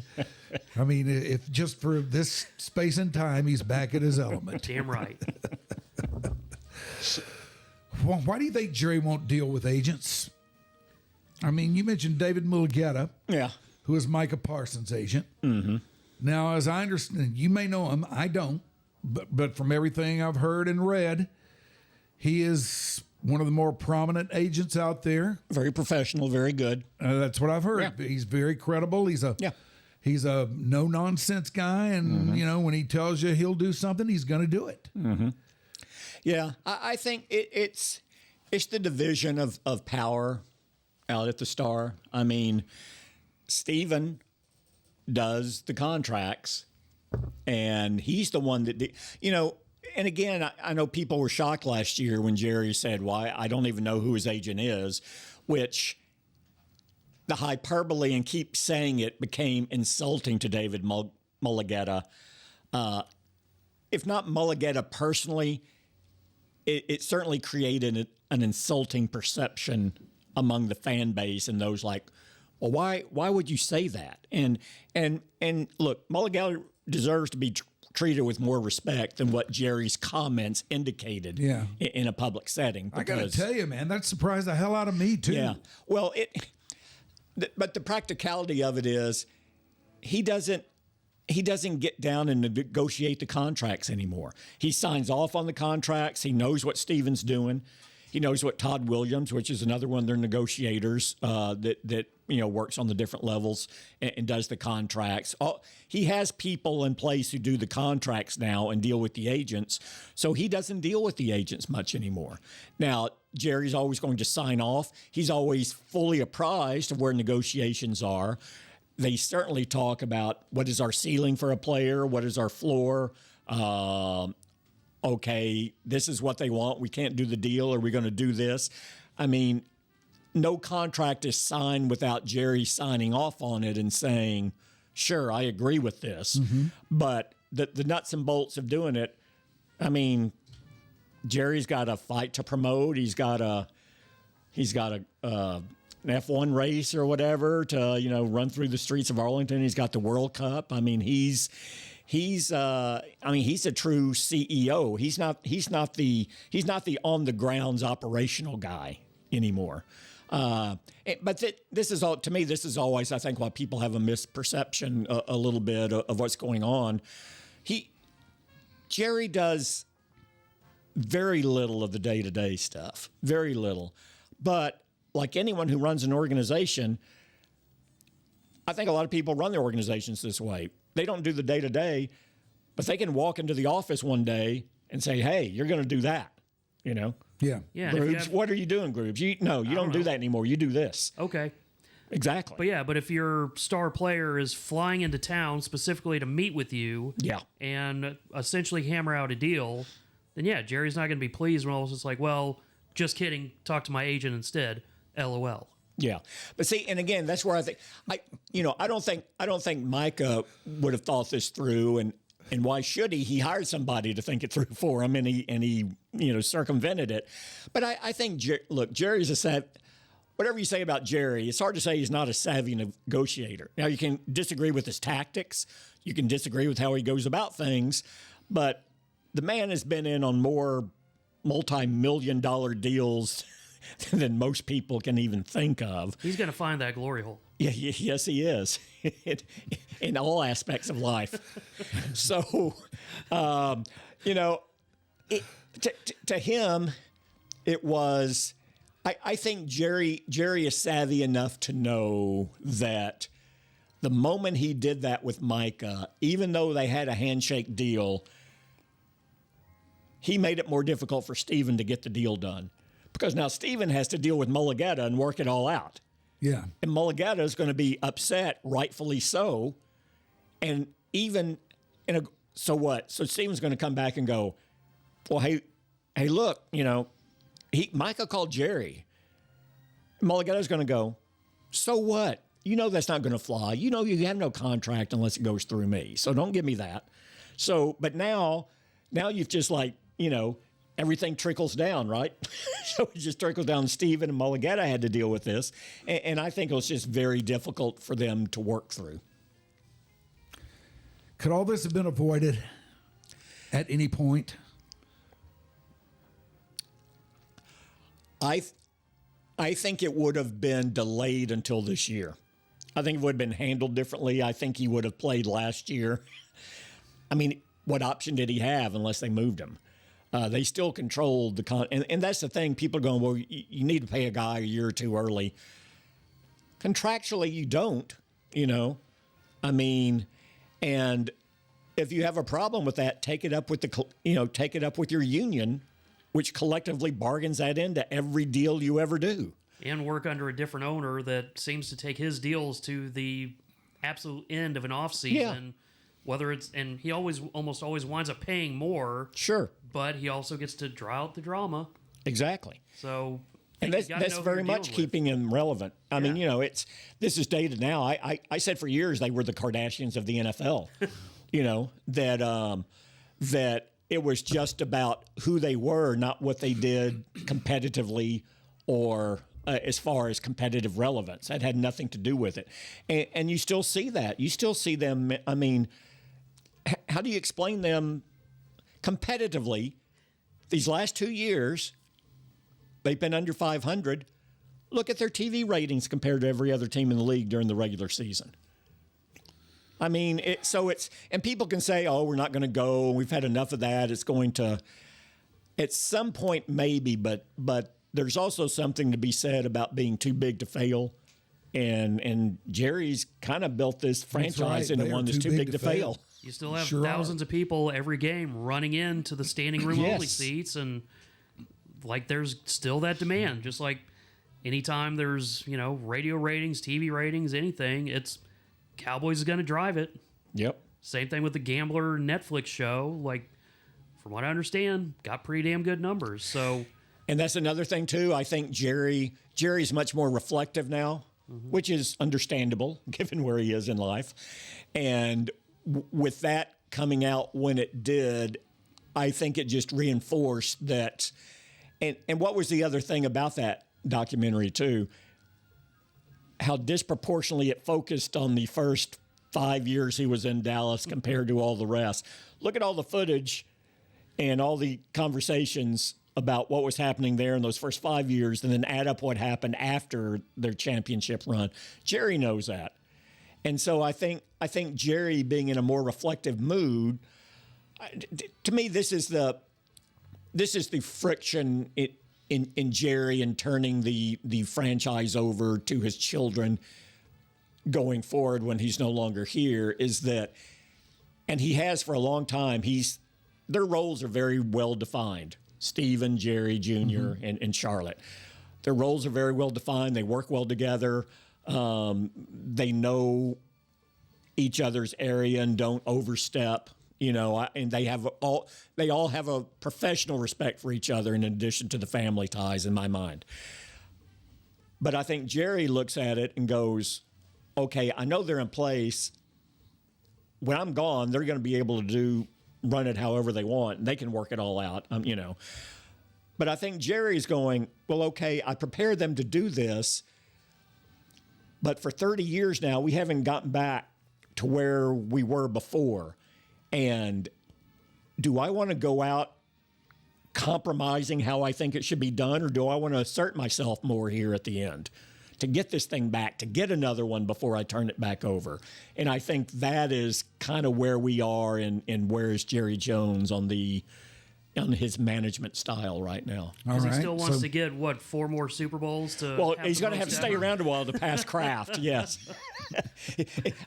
I mean, if just for this space and time, he's back at his element. Damn right. Well, why do you think Jerry won't deal with agents? I mean, you mentioned David Mulugeta, who is Micah Parsons' agent. Mm-hmm. Now, as I understand, you may know him. I don't. But from everything I've heard and read, he is one of the more prominent agents out there. Very professional, very good. That's what I've heard. Yeah. He's very credible. He's a no-nonsense guy. And, you know, when he tells you he'll do something, he's going to do it. Mm-hmm. Yeah, I think it's the division of power out at the Star. I mean, Steven does the contracts, and he's the one that, and again, I know people were shocked last year when Jerry said, "Why, I don't even know who his agent is," which the hyperbole and keep saying it became insulting to David Mulugheta. If not Mulugheta personally, it certainly created an insulting perception among the fan base and those like, well, why would you say that? And look, Mulugheta deserves to be treated with more respect than what Jerry's comments indicated in a public setting. I got to tell you, man, that surprised the hell out of me too. Yeah. Well, but the practicality of it is he doesn't get down and negotiate the contracts anymore. He signs off on the contracts. He knows what Steven's doing. He knows what Todd Williams, which is another one of their negotiators that works on the different levels and does the contracts. He has people in place who do the contracts now and deal with the agents, so he doesn't deal with the agents much anymore. Now, Jerry's always going to sign off. He's always fully apprised of where negotiations are. They certainly talk about what is our ceiling for a player, what is our floor. Okay, this is what they want. We can't do the deal. Are we going to do this? I mean, no contract is signed without Jerry signing off on it and saying, sure, I agree with this. Mm-hmm. But the nuts and bolts of doing it, I mean, Jerry's got a fight to promote. He's got an F1 race or whatever to, run through the streets of Arlington. He's got the World Cup. I mean, he's a true CEO. He's not the on the grounds operational guy anymore. But this is always, I think, why people have a misperception a little bit of what's going on. Jerry does very little of the day-to-day stuff, very little. But like anyone who runs an organization, I think a lot of people run their organizations this way. They don't do the day-to-day, but they can walk into the office one day and say, hey, you're going to do that, Yeah. Yeah. Grubes, what are you doing, Grubes? You don't do that anymore. You do this. Okay. Exactly. But if your star player is flying into town specifically to meet with you and essentially hammer out a deal, then Jerry's not going to be pleased when all of a sudden it's like, well, just kidding, talk to my agent instead, LOL. Yeah. But see, and again, that's where I think I don't think Micah would have thought this through, and why should he? He hired somebody to think it through for him, and he circumvented it. But I think Jerry's whatever you say about Jerry, it's hard to say he's not a savvy negotiator. Now, you can disagree with his tactics, you can disagree with how he goes about things, but the man has been in on more multi-million-dollar deals than most people can even think of. He's going to find that glory hole. Yeah, yes, he is, in all aspects of life. So, to him, it was. I think Jerry is savvy enough to know that the moment he did that with Micah, even though they had a handshake deal, he made it more difficult for Steven to get the deal done. Because now Steven has to deal with Mulugheta and work it all out. Yeah. And Mulugheta is going to be upset, rightfully so. And even so what? So Steven's going to come back and go, well, hey, look, Micah called Jerry. Mulugheta's going to go, so what? That's not going to fly. You have no contract unless it goes through me. So don't give me that. So, but now you've just everything trickles down, right? So it just trickles down. Steven and Mulugheta had to deal with this. And I think it was just very difficult for them to work through. Could all this have been avoided at any point? I think it would have been delayed until this year. I think it would have been handled differently. I think he would have played last year. I mean, what option did he have unless they moved him? They still controlled and that's the thing. People are going, well, you need to pay a guy a year or two early. Contractually, you don't, I mean, and if you have a problem with that, take it up with take it up with your union, which collectively bargains that into every deal you ever do. And work under a different owner that seems to take his deals to the absolute end of an offseason. Yeah. Whether it's, and he almost always winds up paying more. Sure. But he also gets to draw out the drama. Exactly. So, and that's very much keeping him relevant. I mean, you know, this is dated now. I said for years they were the Kardashians of the NFL. You know, that it was just about who they were, not what they did competitively or as far as competitive relevance. That had nothing to do with it. And you still see that. You still see them. I mean, how do you explain them competitively? These last 2 years, they've been under 500. Look at their TV ratings compared to every other team in the league during the regular season. I mean, and people can say, oh, we're not going to go. We've had enough of that. It's going to, at some point, maybe, but there's also something to be said about being too big to fail. And Jerry's kind of built this franchise into one that's too big to fail. You still have thousands of people every game running into the standing room only seats, and like there's still that demand. Just like anytime there's, you know, radio ratings, TV ratings, anything, it's Cowboys is going to drive it. Yep. Same thing with the Gambler Netflix show. Like, from what I understand, got pretty damn good numbers. So, and that's another thing too. I think Jerry's much more reflective now, which is understandable given where he is in life. And with that coming out when it did, I think it just reinforced that. And what was the other thing about that documentary too? How disproportionately it focused on the first 5 years he was in Dallas compared to all the rest. Look at all the footage and all the conversations about what was happening there in those first 5 years, and then add up what happened after their championship run. Jerry knows that. And so I think Jerry being in a more reflective mood, to me, this is the friction in Jerry and turning the franchise over to his children going forward when he's no longer here, is that, and he has for a long time, their roles are very well defined. Stephen, Jerry Jr., and Charlotte. Their roles are very well defined. They work well together. They know each other's area and don't overstep. You know, and they all have a professional respect for each other in addition to the family ties, in my mind. But I think Jerry looks at it and goes, okay, I know they're in place. When I'm gone, they're going to be able to run it however they want, and they can work it all out, you know. But I think Jerry's going, well, okay, I prepared them to do this, but for 30 years now, we haven't gotten back to where we were before. And do I want to go out compromising how I think it should be done, or do I want to assert myself more here at the end to get this thing back, to get another one before I turn it back over? And I think that is kind of where we are, and where is Jerry Jones on his management style right now. Because he still wants to get, 4 more Super Bowls to. Well, he's going to have to stay around a while to pass Kraft, yes.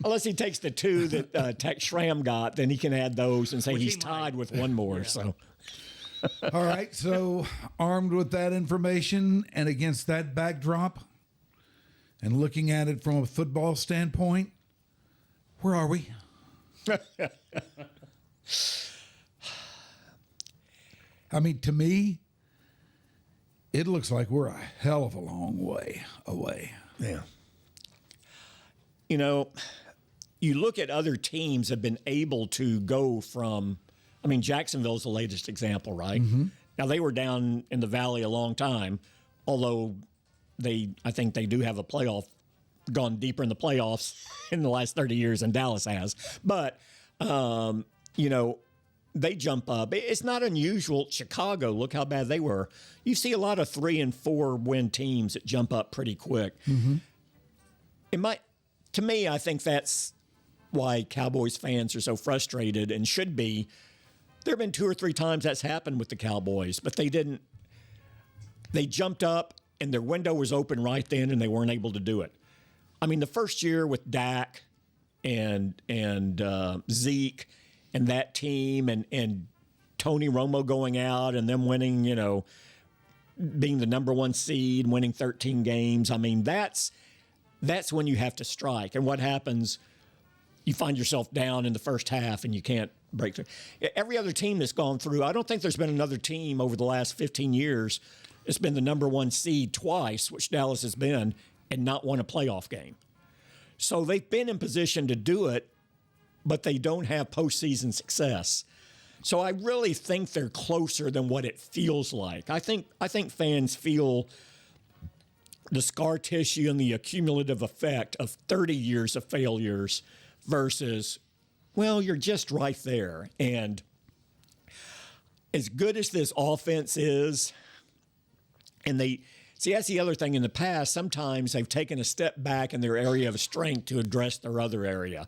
Unless he takes the 2 that Tex Schramm got, then he can add those and say he's tied with one more. So, all right. So, armed with that information and against that backdrop, and looking at it from a football standpoint, where are we? I mean, to me, it looks like we're a hell of a long way away. Yeah. You know, you look at other teams have been able to go from, I mean, Jacksonville's the latest example, right? Mm-hmm. Now, they were down in the valley a long time, although I think they do have gone deeper in the playoffs in the last 30 years than Dallas has. But, you know, they jump up. It's not unusual. Chicago, look how bad they were. You see a lot of 3 and 4 win teams that jump up pretty quick. Mm-hmm. To me, I think that's why Cowboys fans are so frustrated, and should be. There have been 2 or 3 times that's happened with the Cowboys, but they didn't. They jumped up, and their window was open right then, and they weren't able to do it. I mean, the first year with Dak and Zeke and that team, and Tony Romo going out and them winning, you know, being the number one seed, winning 13 games. I mean, that's when you have to strike. And what happens, you find yourself down in the first half and you can't break through. Every other team that's gone through, I don't think there's been another team over the last 15 years that's been the number one seed twice, which Dallas has been, and not won a playoff game. So they've been in position to do it, but they don't have postseason success. So I really think they're closer than what it feels like. I think fans feel the scar tissue and the accumulative effect of 30 years of failures versus, well, you're just right there. And as good as this offense is, and that's the other thing in the past, sometimes they've taken a step back in their area of strength to address their other area.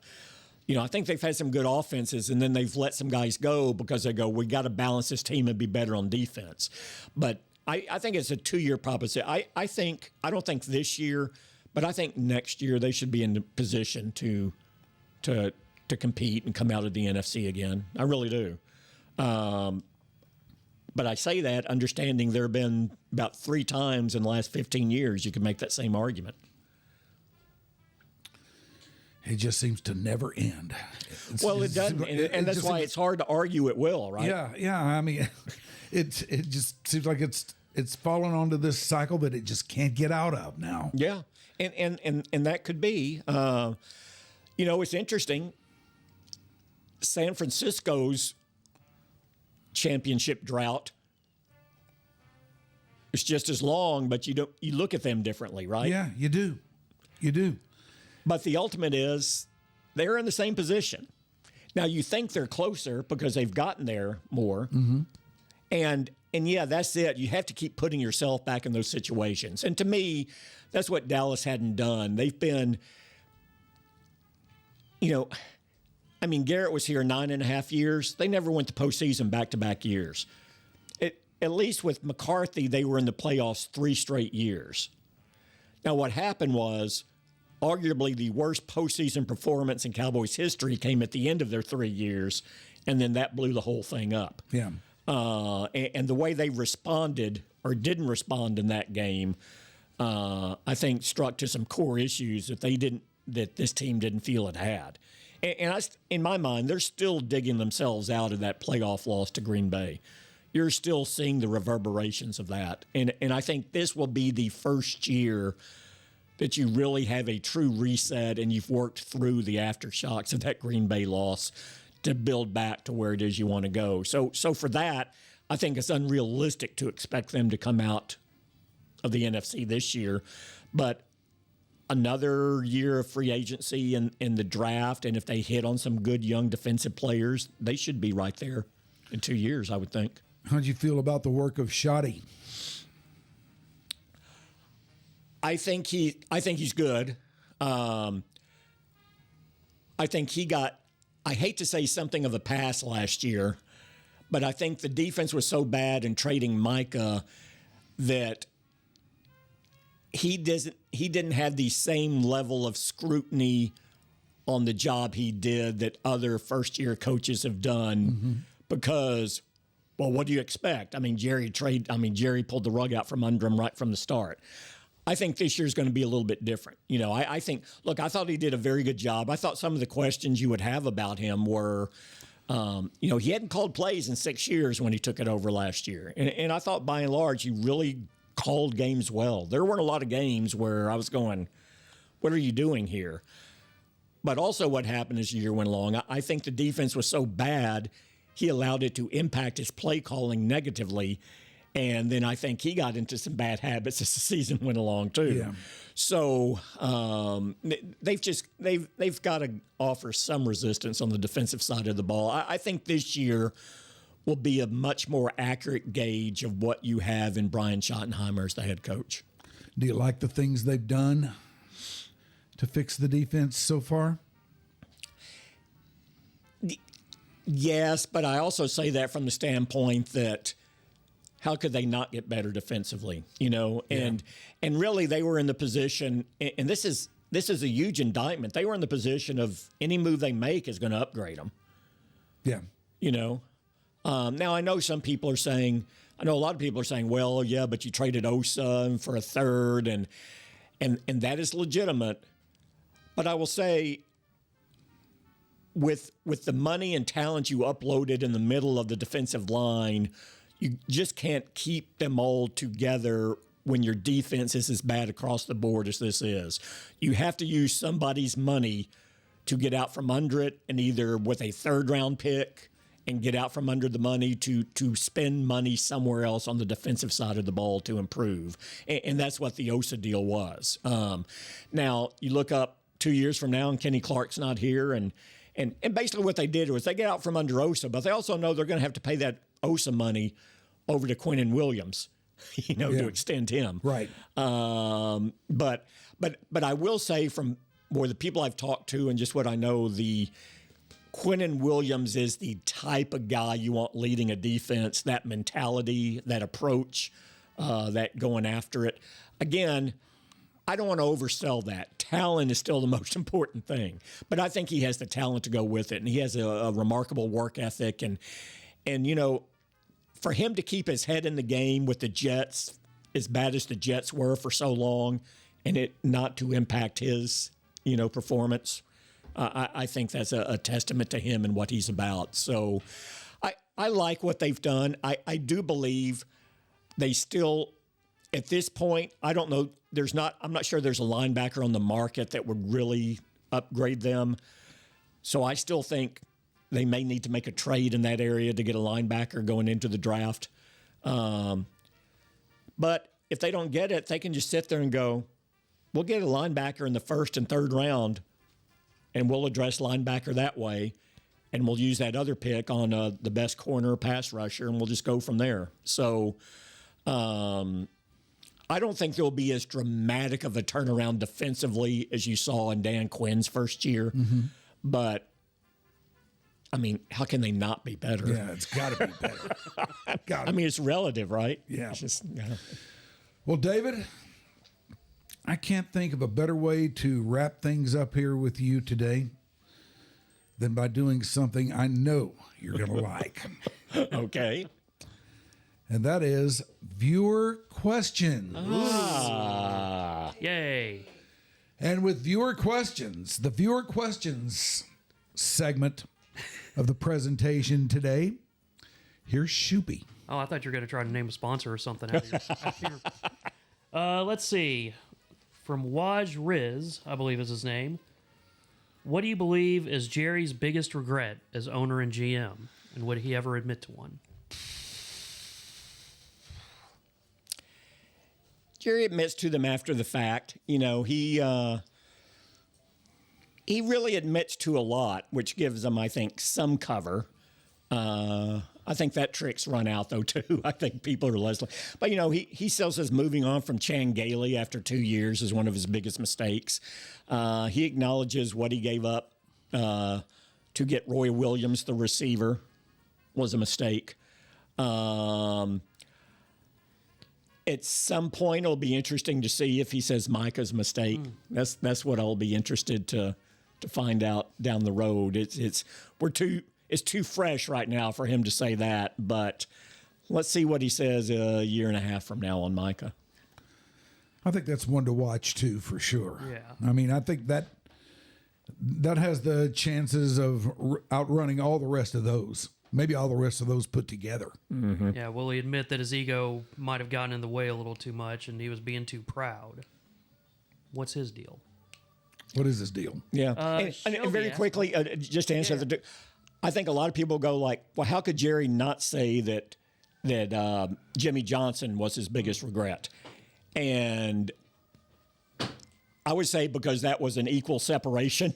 You know, I think they've had some good offenses, and then they've let some guys go because they go, we got to balance this team and be better on defense. But I think it's a 2-year proposition. I don't think this year, but I think next year they should be in the position to compete and come out of the NFC again. I really do. But I say that understanding there have been about 3 times in the last 15 years you can make that same argument. It just seems to never end. It doesn't, and that's why it's hard to argue it will, right? Yeah. I mean, it just seems like it's fallen onto this cycle that it just can't get out of now. Yeah, and that could be. It's interesting. San Francisco's championship drought is just as long, but you look at them differently, right? Yeah, you do. But the ultimate is they're in the same position. Now, you think they're closer because they've gotten there more. Mm-hmm. And yeah, that's it. You have to keep putting yourself back in those situations. And to me, that's what Dallas hadn't done. They've been, Garrett was here 9.5 years. They never went to postseason back-to-back years. At least with McCarthy, they were in the playoffs 3 straight years. Now, what happened was, arguably the worst postseason performance in Cowboys history came at the end of their 3 years, and then that blew the whole thing up. Yeah. And the way they responded or didn't respond in that game, I think struck to some core issues that this team didn't feel it had. And in my mind, they're still digging themselves out of that playoff loss to Green Bay. You're still seeing the reverberations of that. And I think this will be the first year that you really have a true reset and you've worked through the aftershocks of that Green Bay loss to build back to where it is you want to go. So for that, I think it's unrealistic to expect them to come out of the NFC this year. But another year of free agency in the draft, and if they hit on some good young defensive players, they should be right there in 2 years, I would think. How'd you feel about the work of Shoddy? I think he's good. I think he got, I hate to say something of a pass last year, but I think the defense was so bad in trading Micah that he didn't have the same level of scrutiny on the job he did that other first-year coaches have done because, well, what do you expect? Jerry pulled the rug out from under him right from the start. I think this year's going to be a little bit different. I thought he did a very good job. I thought some of the questions you would have about him were, he hadn't called plays in 6 years when he took it over last year. And I thought by and large, he really called games well. There weren't a lot of games where I was going, what are you doing here? But also what happened as the year went along, I think the defense was so bad, he allowed it to impact his play calling negatively. And then I think he got into some bad habits as the season went along too. Yeah. So they've got to offer some resistance on the defensive side of the ball. I think this year will be a much more accurate gauge of what you have in Brian Schottenheimer as the head coach. Do you like the things they've done to fix the defense so far? Yes, but I also say that from the standpoint that how could they not get better defensively? And really they were in the position, and this is a huge indictment. They were in the position of any move they make is going to upgrade them. Yeah. Now I know some people are saying I know a lot of people are saying, well, yeah, but you traded Osa for a third, and that is legitimate. But I will say, with the money and talent you uploaded in the middle of the defensive line, you just can't keep them all together when your defense is as bad across the board as this is. You have to use somebody's money to get out from under it, and either with a third-round pick and get out from under the money to spend money somewhere else on the defensive side of the ball to improve. And that's what the Osa deal was. Now, you look up 2 years from now and Kenny Clark's not here, and basically what they did was they get out from under Osa, but they also know they're going to have to pay that Osa money over to Quinnen Williams, to extend him. Right. But I will say from more the people I've talked to and just what I know, the Quinnen Williams is the type of guy you want leading a defense, that mentality, that approach, that going after it. Again, I don't want to oversell that. Talent is still the most important thing, but I think he has the talent to go with it, and he has a remarkable work ethic. And for him to keep his head in the game with the Jets, as bad as the Jets were for so long, and it not to impact his, performance, I think that's a testament to him and what he's about. So I like what they've done. I do believe they still, at this point, I don't know, I'm not sure there's a linebacker on the market that would really upgrade them. So I still think they may need to make a trade in that area to get a linebacker going into the draft. But if they don't get it, they can just sit there and go, we'll get a linebacker in the first and third round, and we'll address linebacker that way, and we'll use that other pick on the best corner pass rusher, and we'll just go from there. So I don't think there'll be as dramatic of a turnaround defensively as you saw in Dan Quinn's first year. Mm-hmm. But, I mean, how can they not be better? Yeah, it's got to be better. I mean, it's relative, right? Yeah. It's just, Well, David, I can't think of a better way to wrap things up here with you today than by doing something I know you're going to like. Okay. And that is viewer questions. Yay. And with viewer questions, the viewer questions segment of the presentation today, here's Shoopy. Oh, I thought you were going to try to name a sponsor or something. Let's see. From Waj Riz, I believe is his name. What do you believe is Jerry's biggest regret as owner and GM? And would he ever admit to one? Jerry admits to them after the fact. He really admits to a lot, which gives them, I think, some cover. I think that trick's run out, though, too. I think people are less. But, he still says moving on from Chan Gailey after 2 years is one of his biggest mistakes. He acknowledges what he gave up to get Roy Williams, the receiver, was a mistake. At some point, it'll be interesting to see if he says Micah's mistake. That's what I'll be interested to find out down the road. It's too fresh right now for him to say that, but let's see what he says a year and a half from now on Micah. I think that's one to watch too, for sure. Yeah. I mean, I think that has the chances of outrunning all the rest of those. Maybe all the rest of those put together. Mm-hmm. Yeah, will he admit that his ego might have gotten in the way a little too much and he was being too proud? What's his deal? What is his deal? Yeah. And very quickly, just to answer I think a lot of people go like, well, how could Jerry not say that Jimmy Johnson was his biggest regret? And I would say because that was an equal separation.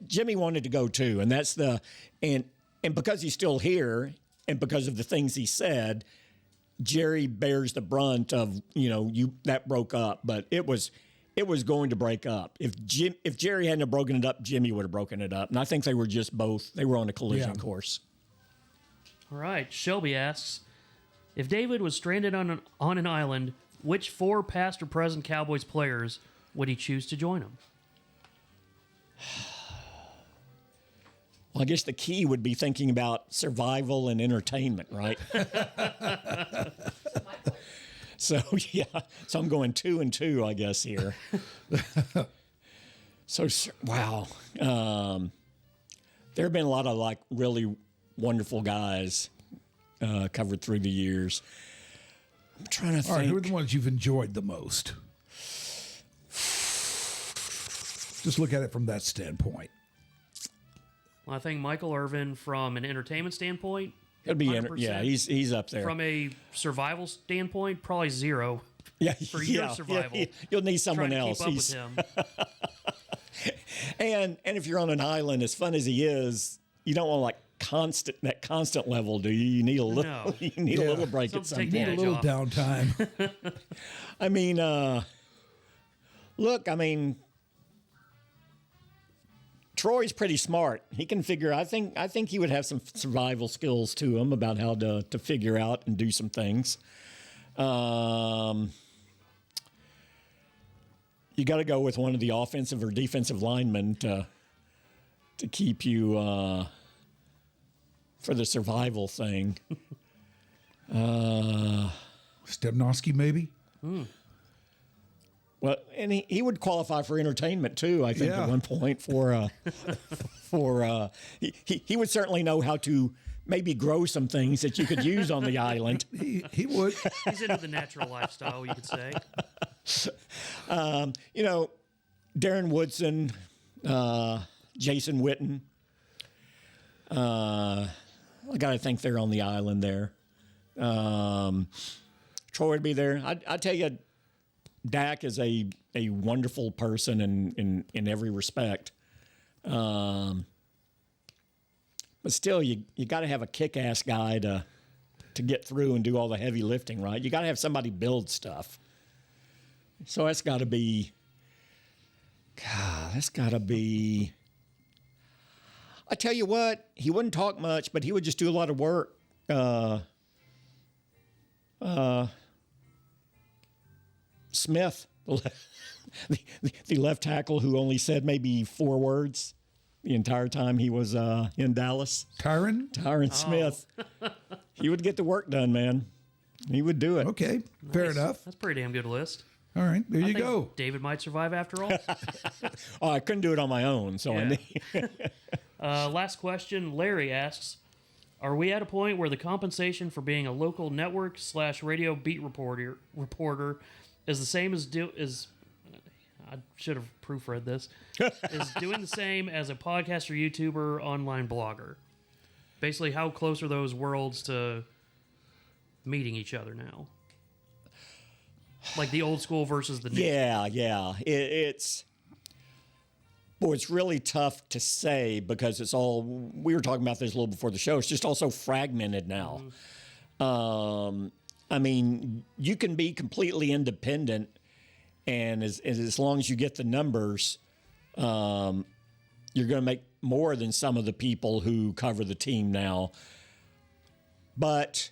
Jimmy wanted to go too, and that's and because he's still here, and because of the things he said, Jerry bears the brunt of that broke up, but it was going to break up. If Jerry hadn't have broken it up, Jimmy would have broken it up, and I think they were just both. They were on a collision course. All right, Shelby asks, if David was stranded on an island, which 4 past or present Cowboys players would he choose to join him? Well, I guess the key would be thinking about survival and entertainment, right? So, yeah. So I'm going 2 and 2, I guess, here. So, wow. There have been a lot of, like, really wonderful guys covered through the years. I'm trying to think. All right, who are the ones you've enjoyed the most? Just look at it from that standpoint. Well, I think Michael Irvin, from an entertainment standpoint, It'd be 100%. yeah, he's up there. From a survival standpoint, probably 0. Yeah, for your survival. Yeah. You'll need someone Trying to else. keep up with him. And if you're on an island, as fun as he is, you don't want like that constant level, do you? You need a little. No. You need a little break at some Take point. the A edge little off. downtime. I mean, look, I mean, Troy's pretty smart. He can figure. I think he would have some survival skills to him about how to figure out and do some things. You got to go with one of the offensive or defensive linemen to keep you for the survival thing. Stebnowski, maybe? Well, and he would qualify for entertainment too. I think Yeah. at one point he would certainly know how to maybe grow some things that you could use on the island. He would. He's into the natural lifestyle, you could say. You know, Darren Woodson, Jason Witten. I got to think they're on the island there. Troy would be there. I tell you, Dak is a wonderful person in every respect. But still, you got to have a kick-ass guy to get through and do all the heavy lifting, right? You got to have somebody build stuff. So that's got to be. God, that's got to be. I tell you what, he wouldn't talk much, but he would just do a lot of work. Smith, the left tackle who only said maybe 4 words the entire time he was in Dallas. Tyron Smith. He would get the work done, man. He would do it. Okay, fair enough. That's a pretty damn good list. All right, there I you think go. David might survive after all. Oh, I couldn't do it on my own, so I Yeah. need. Last question. Larry asks, are we at a point where the compensation for being a local network / radio beat reporter is the same as I should have proofread this, is doing the same as a podcaster, YouTuber, online blogger? Basically, how close are those worlds to meeting each other now? Like the old school versus the new. Yeah. It's really tough to say because it's all. We were talking about this a little before the show. It's just all so fragmented now. I mean, you can be completely independent, and as long as you get the numbers, you're going to make more than some of the people who cover the team now. But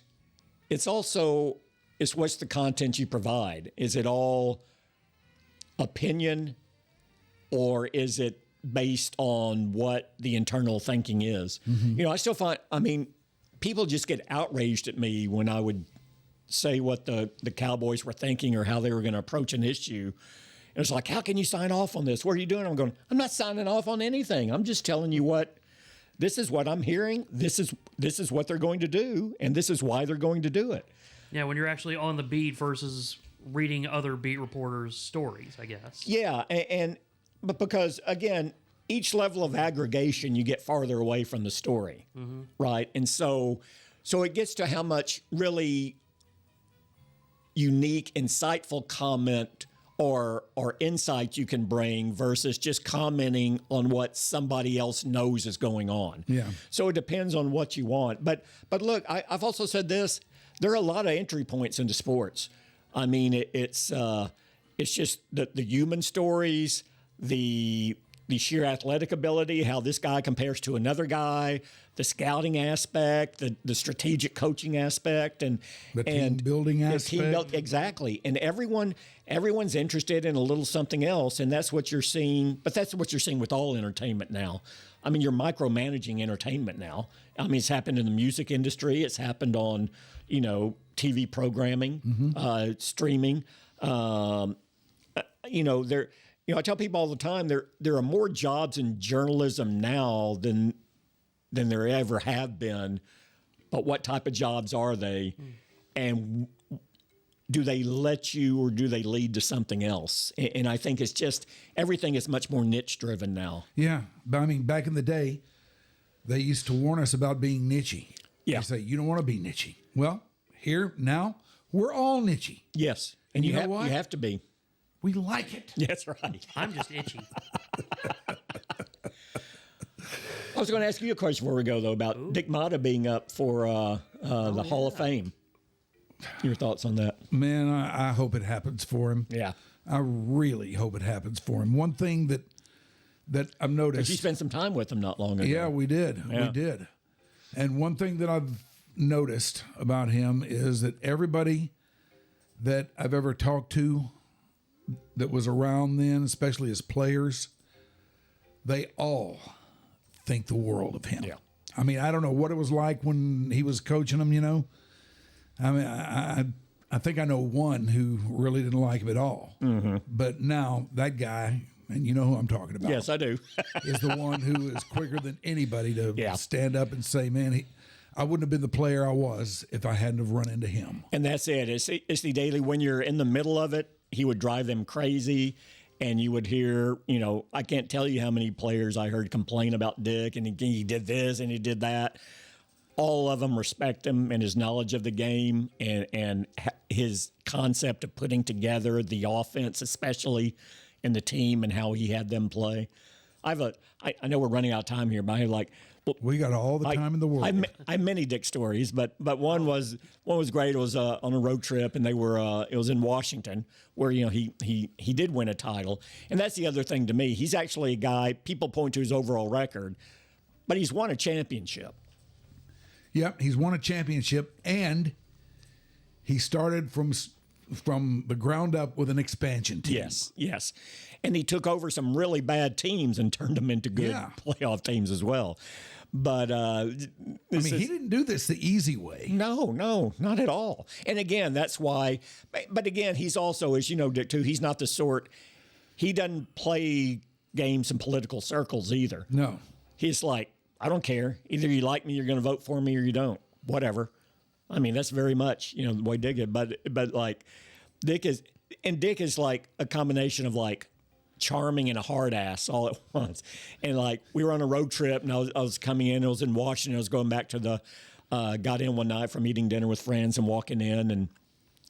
it's also. It's what's the content you provide. Is it all opinion or is it based on what the internal thinking is? You know, I still find, I mean, people just get outraged at me when I would say what the Cowboys were thinking or how they were going to approach an issue. And it's like, how can you sign off on this? What are you doing? I'm going, I'm not signing off on anything. I'm just telling you this is what I'm hearing. This is what they're going to do. And this is why they're going to do it. Yeah, when you're actually on the beat versus reading other beat reporters' stories, I guess. Yeah, but because, again, each level of aggregation, you get farther away from the story, right? And so it gets to how much really unique, insightful comment or insight you can bring versus just commenting on what somebody else knows is going on. Yeah. So it depends on what you want. But look, I've also said this. There are a lot of entry points into sports. I mean, it's just the human stories, the the sheer athletic ability, how this guy compares to another guy, the scouting aspect, the strategic coaching aspect, and the team building aspect. Exactly. And everyone's interested in a little something else, and that's what you're seeing. But that's what you're seeing with all entertainment now. I mean, you're micromanaging entertainment now. I mean, it's happened in the music industry. It's happened on, TV programming, streaming. I tell people all the time there are more jobs in journalism now than there ever have been. But what type of jobs are they? And do they let you or do they lead to something else? And I think it's just everything is much more niche driven now. Yeah. But I mean, back in the day, they used to warn us about being nichey. Yeah. They say, you don't want to be nichey. Well, here, now, we're all nichey. Yes. And you have to be. We like it. That's right. I'm just itchy. I was going to ask you a question before we go, though, about Dick Motta being up for the Hall of Fame. Your thoughts on that? Man, I hope it happens for him. Yeah. I really hope it happens for him. One thing that I've noticed. You spent some time with him not long ago. Yeah, we did. Yeah. We did. And one thing that I've noticed about him is that everybody that I've ever talked to that was around then, especially as players, they all think the world of him. Yeah. I mean, I don't know what it was like when he was coaching them, I mean, I think I know one who really didn't like him at all. Mm-hmm. But now that guy, and you know who I'm talking about. Yes, I do. is the one who is quicker than anybody to stand up and say, man, I wouldn't have been the player I was if I hadn't have run into him. And that's it. It's the daily, when you're in the middle of it, he would drive them crazy. And you would hear, I can't tell you how many players I heard complain about Dick, and he did this and he did that. All of them respect him and his knowledge of the game and his concept of putting together the offense, especially in the team, and how he had them play. I know we're running out of time here, but I have we got all the time in the world. I have many Dick stories, but one was great. It was on a road trip, and they were it was in Washington, where he did win a title, and that's the other thing to me. He's actually a guy people point to his overall record, but he's won a championship. Yep, he's won a championship, and he started from the ground up with an expansion team. Yes, and he took over some really bad teams and turned them into good playoff teams as well. But he didn't do this the easy way. No, not at all. And again, that's why. But again, he's also, as you know, Dick, too. He's not the sort. He doesn't play games in political circles either. No, he's like, I don't care. Either you like me, you're going to vote for me, or you don't. Whatever. I mean, that's very much the way Dick is. But like, Dick is like a combination of like charming and a hard ass all at once. And like, we were on a road trip, and I was coming in. It was in Washington. I was going back to got in one night from eating dinner with friends and walking in,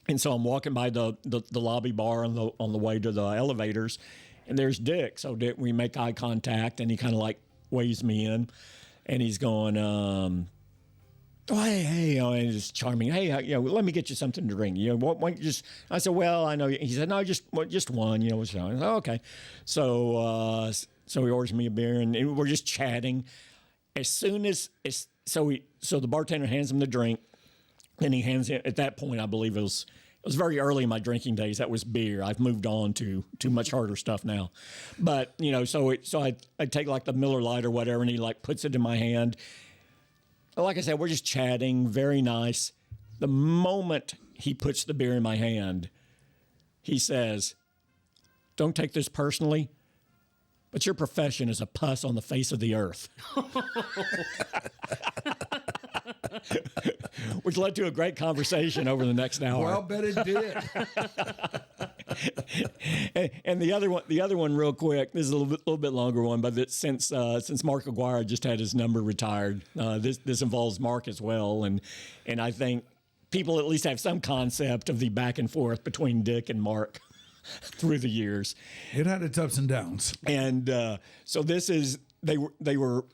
and so I'm walking by the lobby bar on the way to the elevators, and there's Dick. So Dick, we make eye contact, and he kind of like waves me in, and he's going, hey, and it's charming. Hey, let me get you something to drink. Why you just? I said, well, I know. He said, no, just one. Okay. So he orders me a beer, and we're just chatting. As soon as so the bartender hands him the drink, and he hands it. At that point, I believe it was very early in my drinking days. That was beer. I've moved on to much harder stuff now. But so I take like the Miller Lite or whatever, and he like puts it in my hand. Like I said, we're just chatting, very nice. The moment he puts the beer in my hand, he says, don't take this personally, but your profession is a pus on the face of the earth. Which led to a great conversation over the next hour. Well, bet it did. And the other one, real quick. This is a little bit longer one, but since Mark Aguirre just had his number retired, this involves Mark as well, and I think people at least have some concept of the back and forth between Dick and Mark through the years. It had its ups and downs, and so this is they were.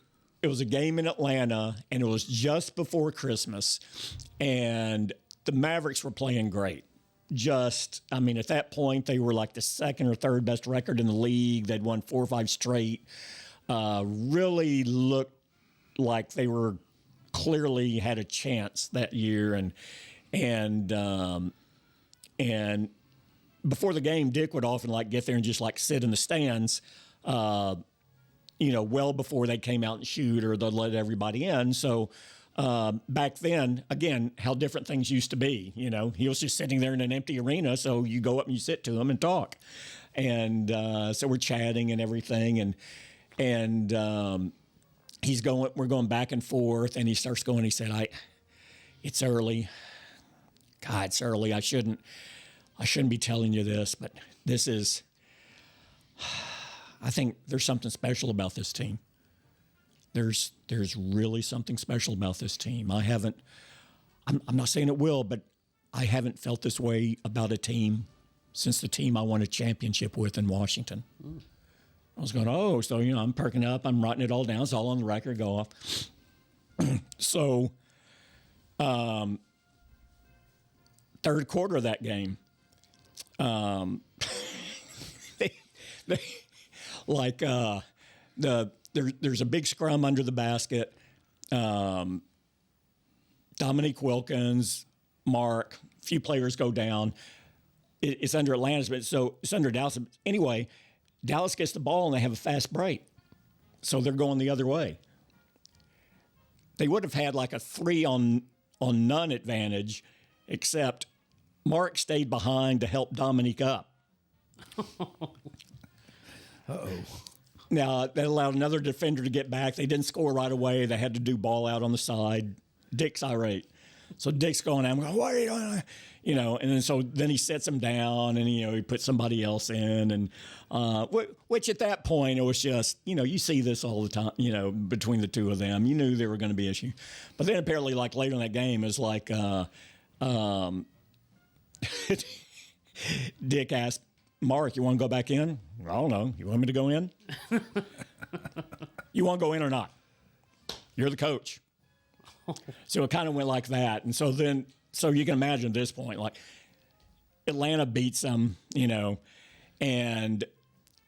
It was a game in Atlanta, and it was just before Christmas, and the Mavericks were playing great. I mean, at that point, they were like the second or third best record in the league. They'd won 4 or 5 straight. Really looked like they were clearly had a chance that year. And before the game, Dick would often like get there and just like sit in the stands, well before they came out and shoot or they'd let everybody in. So back then, again, how different things used to be. He was just sitting there in an empty arena, so you go up and you sit to him and talk. And so we're chatting and everything, and we're going back and forth, and he starts going. He said, "It's early. God, it's early. I shouldn't be telling you this, but this is. I think there's something special about this team. There's really something special about this team. I'm not saying it will, but I haven't felt this way about a team since the team I won a championship with in Washington." I was going, so, I'm perking up. I'm writing it all down. It's all on the record. Go off. So, third quarter of that game, there's a big scrum under the basket. Dominique Wilkins, Mark, a few players go down. It's under Atlanta's, but so it's under Dallas. Anyway, Dallas gets the ball and they have a fast break. So they're going the other way. They would have had like a 3 on none advantage, except Mark stayed behind to help Dominique up. Uh-oh. Now, that allowed another defender to get back. They didn't score right away. They had to do ball out on the side. Dick's irate. So Dick's going, I'm going, what are you doing? And then he sets him down and, he puts somebody else in. And which at that point, it was just, you see this all the time, between the two of them. You knew there were going to be issues. But then apparently, like later in that game, is like Dick asked Mark, you want to go back in? I don't know. You want me to go in? You want to go in or not? You're the coach. So it kind of went like that. And so you can imagine at this point, like Atlanta beats them, and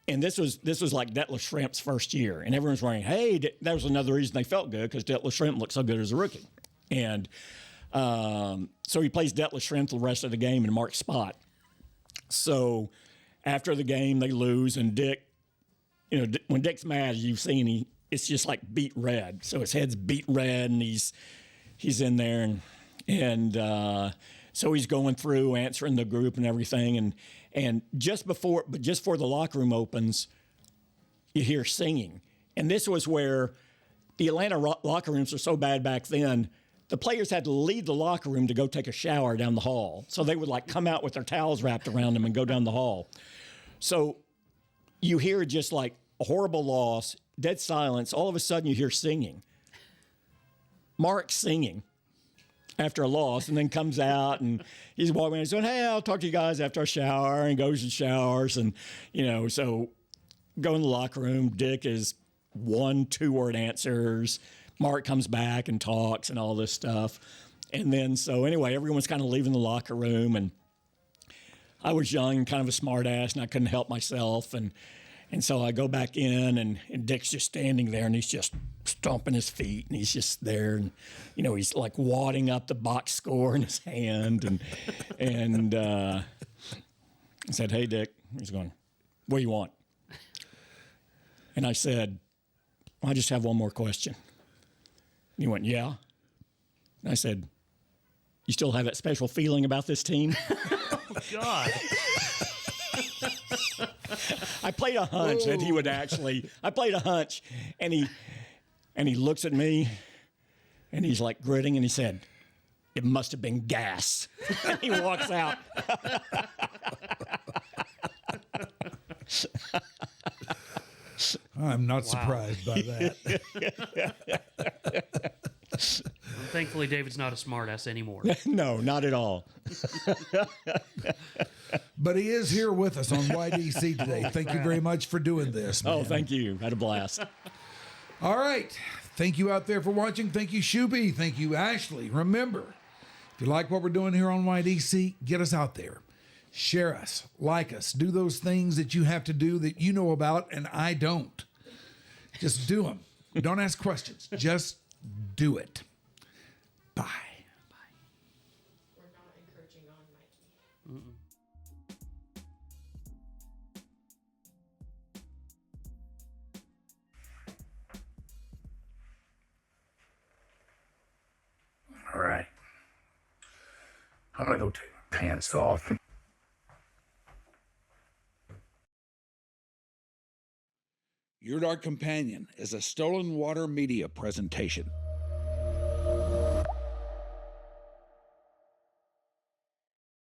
this was like Detlef Schrempf's first year. And everyone's wondering, hey, that was another reason they felt good because Detlef Schrempf looked so good as a rookie. And so he plays Detlef Schrempf the rest of the game in Mark's spot. So after the game, they lose, and Dick, when Dick's mad, you've seen it's just like beet red. So his head's beet red, and he's in there, and so he's going through answering the group and everything, and just before the locker room opens, you hear singing, and this was where the Atlanta locker rooms were so bad back then. The players had to leave the locker room to go take a shower down the hall. So they would like come out with their towels wrapped around them and go down the hall. So you hear just like a horrible loss, dead silence. All of a sudden you hear singing. Mark singing after a loss, and then comes out and he's walking and saying, hey, I'll talk to you guys after I shower, and goes and showers. And, so go in the locker room. Dick is 1-2 word answers. Mark comes back and talks and all this stuff. And then, so anyway, everyone's kind of leaving the locker room, and I was young and kind of a smart ass, and I couldn't help myself. And so I go back in, and Dick's just standing there, and he's just stomping his feet, and he's just there. And, he's like wadding up the box score in his hand. And I said, hey, Dick. He's going, what do you want? And I said, I just have one more question. He went, yeah. And I said, you still have that special feeling about this team? Oh, God. I played a hunch that he would actually, and he looks at me, and he's like gritting, and he said, it must have been gas. And he walks out. I'm not surprised by that. Thankfully, David's not a smartass anymore. No, not at all. But he is here with us on YDC today. Thank you very much for doing this, man. Oh, thank you. Had a blast. All right. Thank you out there for watching. Thank you, Shuby. Thank you, Ashley. Remember, if you like what we're doing here on YDC, get us out there. Share us, like us, do those things that you have to do that you know about and I don't. Just do them. Don't ask questions. Just do it. Bye. We're not encouraging on Mikey. All right. I'm gonna go take my pants off. Your Dark Companion is a Stolen Water Media presentation.